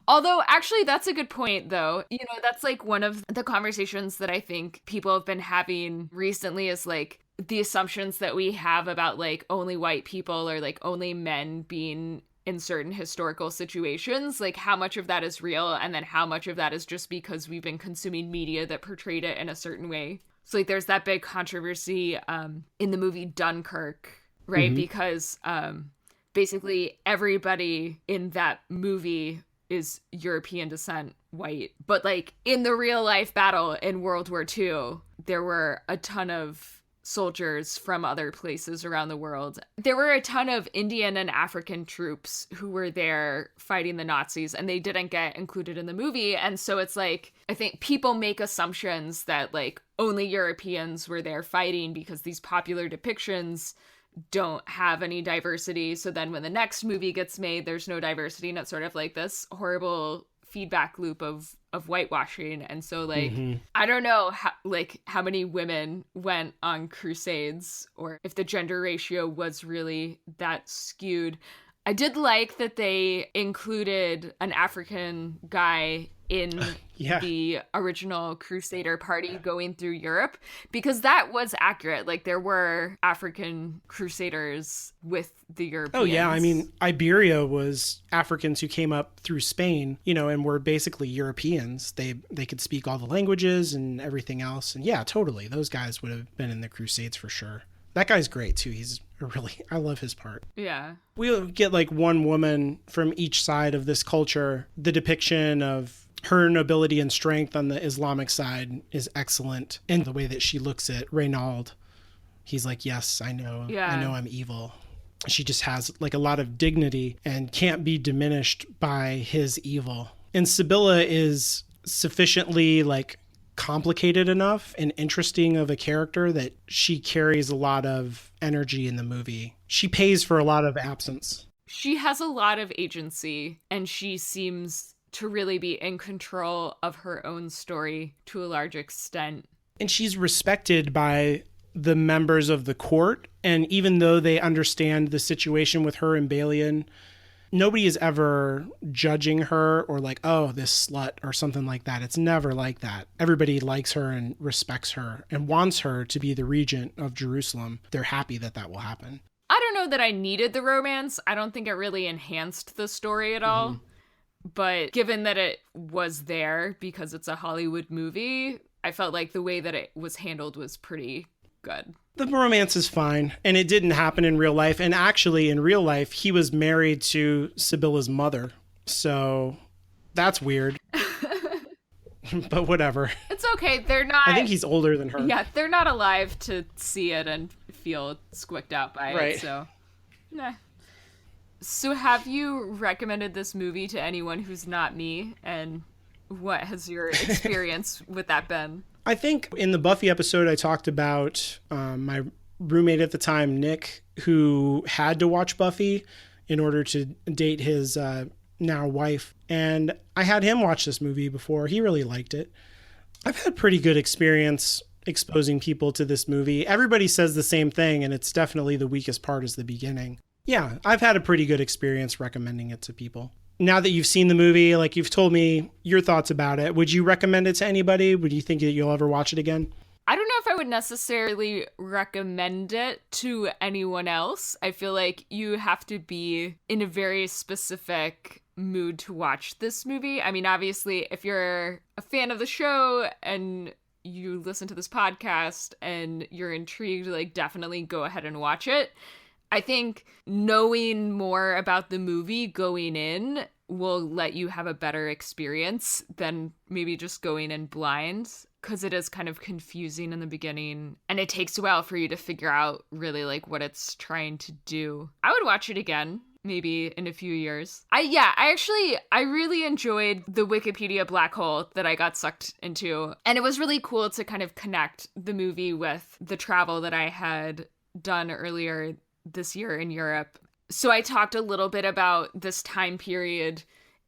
Although, actually, that's a good point, though. You know, that's like one of the conversations that I think people have been having recently is like the assumptions that we have about like only white people or like only men being in certain historical situations, like how much of that is real and then how much of that is just because we've been consuming media that portrayed it in a certain way. So like there's that big controversy in the movie Dunkirk, right? Mm-hmm. Because basically everybody in that movie is European descent, white. But like in the real life battle in World War II, there were a ton of soldiers from other places around the world. There were a ton of Indian and African troops who were there fighting the Nazis, and they didn't get included in the movie. And so it's like, I think people make assumptions that like only Europeans were there fighting because these popular depictions don't have any diversity. So then when the next movie gets made, there's no diversity, and it's sort of like this horrible feedback loop of whitewashing. And so like mm-hmm. I don't know how many women went on crusades or if the gender ratio was really that skewed. I did like that they included an African guy in Yeah. the original Crusader party going through Europe, because that was accurate. Like, there were African Crusaders with the Europeans. Oh, yeah. I mean, Iberia was Africans who came up through Spain, and were basically Europeans. They could speak all the languages and everything else. And yeah, totally. Those guys would have been in the Crusades for sure. That guy's great, too. I love his part. Yeah. We'll get like one woman from each side of this culture. The depiction of her nobility and strength on the Islamic side is excellent. And the way that she looks at Reynald, he's like, yes, I know. Yeah. I know I'm evil. She just has like a lot of dignity and can't be diminished by his evil. And Sibylla is sufficiently like complicated enough and interesting of a character that she carries a lot of energy in the movie. She pays for a lot of absence. She has a lot of agency, and she seems to really be in control of her own story to a large extent. And she's respected by the members of the court. And even though they understand the situation with her and Balian, nobody is ever judging her or like, oh, this slut or something like that. It's never like that. Everybody likes her and respects her and wants her to be the regent of Jerusalem. They're happy that that will happen. I don't know that I needed the romance. I don't think it really enhanced the story at all. But given that it was there because it's a Hollywood movie, I felt like the way that it was handled was pretty good. The romance is fine, and it didn't happen in real life. And actually, in real life, he was married to Sibylla's mother. So that's weird. But whatever. It's okay. They're not... I think he's older than her. Yeah, they're not alive to see it and feel squicked out by Right. it, so... Nah. So have you recommended this movie to anyone who's not me? And what has your experience with that been? I think in the Buffy episode, I talked about my roommate at the time, Nick, who had to watch Buffy in order to date his now wife. And I had him watch this movie before. He really liked it. I've had pretty good experience exposing people to this movie. Everybody says the same thing, and it's definitely the weakest part is the beginning. Yeah, I've had a pretty good experience recommending it to people. Now that you've seen the movie, like you've told me your thoughts about it, would you recommend it to anybody? Would you think that you'll ever watch it again? I don't know if I would necessarily recommend it to anyone else. I feel like you have to be in a very specific mood to watch this movie. I mean, obviously, if you're a fan of the show and you listen to this podcast and you're intrigued, like definitely go ahead and watch it. I think knowing more about the movie going in will let you have a better experience than maybe just going in blind, because it is kind of confusing in the beginning and it takes a while for you to figure out really like what it's trying to do. I would watch it again, maybe in a few years. I really enjoyed the Wikipedia black hole that I got sucked into. And it was really cool to kind of connect the movie with the travel that I had done earlier this year in Europe. So I talked a little bit about this time period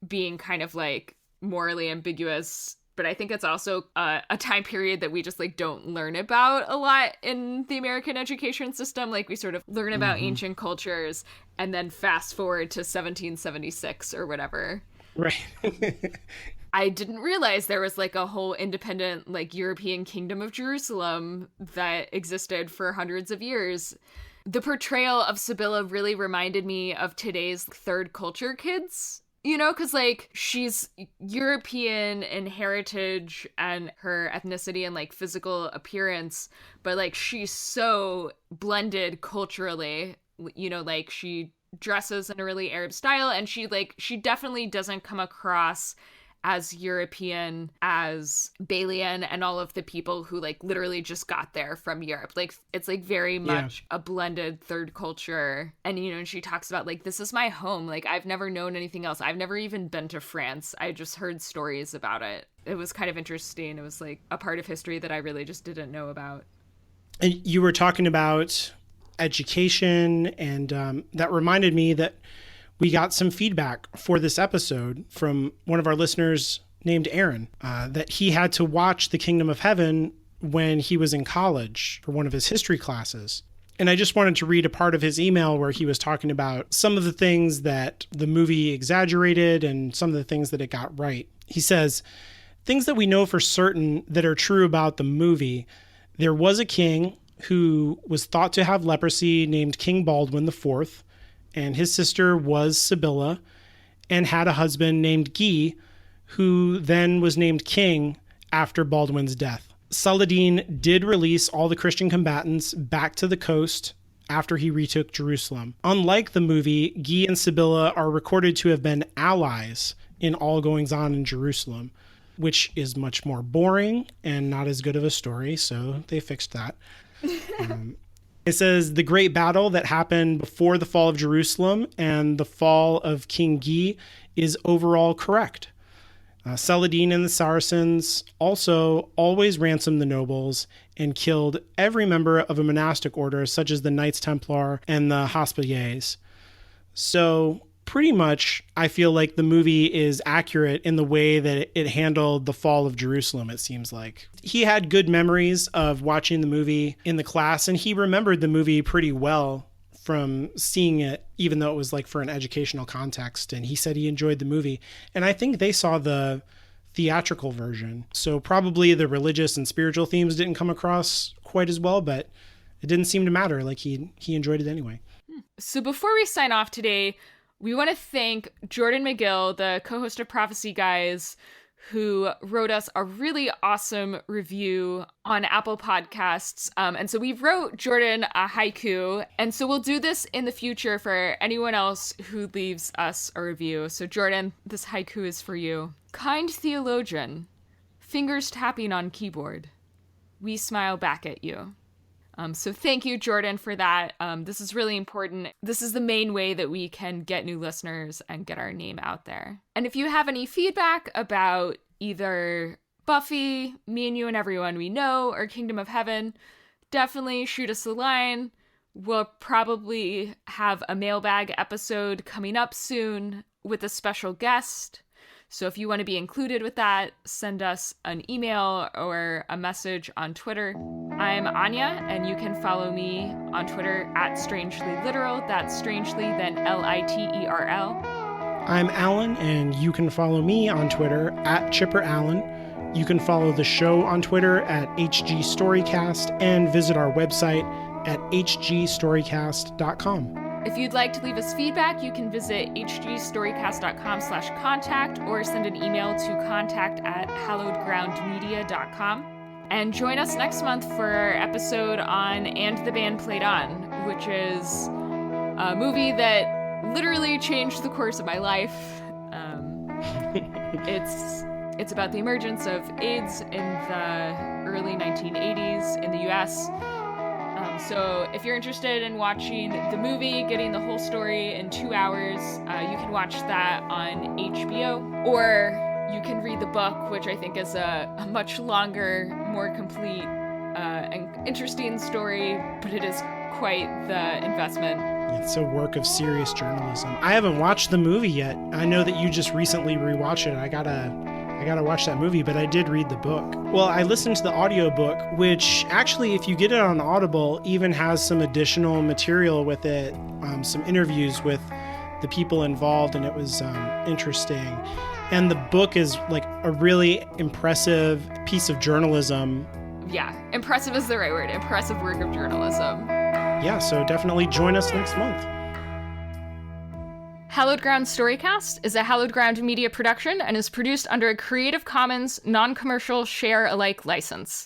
being kind of like morally ambiguous, but I think it's also a time period that we just like don't learn about a lot in the American education system. Like we sort of learn about ancient cultures and then fast forward to 1776 or whatever. Right. I didn't realize there was like a whole independent like European kingdom of Jerusalem that existed for hundreds of years. The portrayal of Sibylla really reminded me of today's third culture kids, you know, because like she's European in heritage and her ethnicity and like physical appearance, but like she's so blended culturally, you know, like she dresses in a really Arab style and she definitely doesn't come across as European as Balian and all of the people who like literally just got there from Europe. Like it's like very much a blended third culture. And you know, and she talks about like, this is my home. Like I've never known anything else. I've never even been to France. I just heard stories about it. It was kind of interesting. It was like a part of history that I really just didn't know about. And you were talking about education, and that reminded me that we got some feedback for this episode from one of our listeners named Aaron, that he had to watch The Kingdom of Heaven when he was in college for one of his history classes. And I just wanted to read a part of his email where he was talking about some of the things that the movie exaggerated and some of the things that it got right. He says, things that we know for certain that are true about the movie. There was a king who was thought to have leprosy named King Baldwin IV, and his sister was Sibylla, and had a husband named Guy, who then was named king after Baldwin's death. Saladin did release all the Christian combatants back to the coast after he retook Jerusalem. Unlike the movie, Guy and Sibylla are recorded to have been allies in all goings on in Jerusalem, which is much more boring and not as good of a story, so they fixed that. It says the great battle that happened before the fall of Jerusalem and the fall of King Guy is overall correct. Saladin and the Saracens also always ransomed the nobles and killed every member of a monastic order, such as the Knights Templar and the Hospitallers. So pretty much, I feel like the movie is accurate in the way that it handled the fall of Jerusalem, it seems like. He had good memories of watching the movie in the class, and he remembered the movie pretty well from seeing it, even though it was like for an educational context. And he said he enjoyed the movie. And I think they saw the theatrical version. So probably the religious and spiritual themes didn't come across quite as well, but it didn't seem to matter. Like he enjoyed it anyway. So before we sign off today, we want to thank Jordan McGill, the co-host of Prophecy Guys, who wrote us a really awesome review on Apple Podcasts. And so we wrote Jordan a haiku. And so we'll do this in the future for anyone else who leaves us a review. So Jordan, this haiku is for you. Kind theologian, fingers tapping on keyboard, we smile back at you. So thank you, Jordan, for that. This is really important. This is the main way that we can get new listeners and get our name out there. And if you have any feedback about either Buffy, Me and You and Everyone We Know, or Kingdom of Heaven, definitely shoot us a line. We'll probably have a mailbag episode coming up soon with a special guest. So if you want to be included with that, send us an email or a message on Twitter. I'm Anya, and you can follow me on Twitter at StrangelyLiteral. That's strangely, then Literl. I'm Alan, and you can follow me on Twitter at ChipperAlan. You can follow the show on Twitter at HGStorycast and visit our website at hgstorycast.com. If you'd like to leave us feedback, you can visit hgstorycast.com/contact or send an email to contact@hallowedgroundmedia.com. And join us next month for our episode on And the Band Played On, which is a movie that literally changed the course of my life. It's about the emergence of AIDS in the early 1980s in the US. So if you're interested in watching the movie, getting the whole story in 2 hours, you can watch that on HBO. Or you can read the book, which I think is a much longer, more complete, and interesting story, but it is quite the investment. It's a work of serious journalism. I haven't watched the movie yet. I know that you just recently rewatched it. I gotta watch that movie, but I did read the book. Well, I listened to the audiobook, which actually, if you get it on Audible, even has some additional material with it, some interviews with the people involved, and it was interesting. And the book is like a really impressive piece of journalism. Yeah, impressive is the right word. Impressive work of journalism. Yeah, so definitely join us next month. Hallowed Ground Storycast is a Hallowed Ground media production and is produced under a Creative Commons non-commercial share-alike license.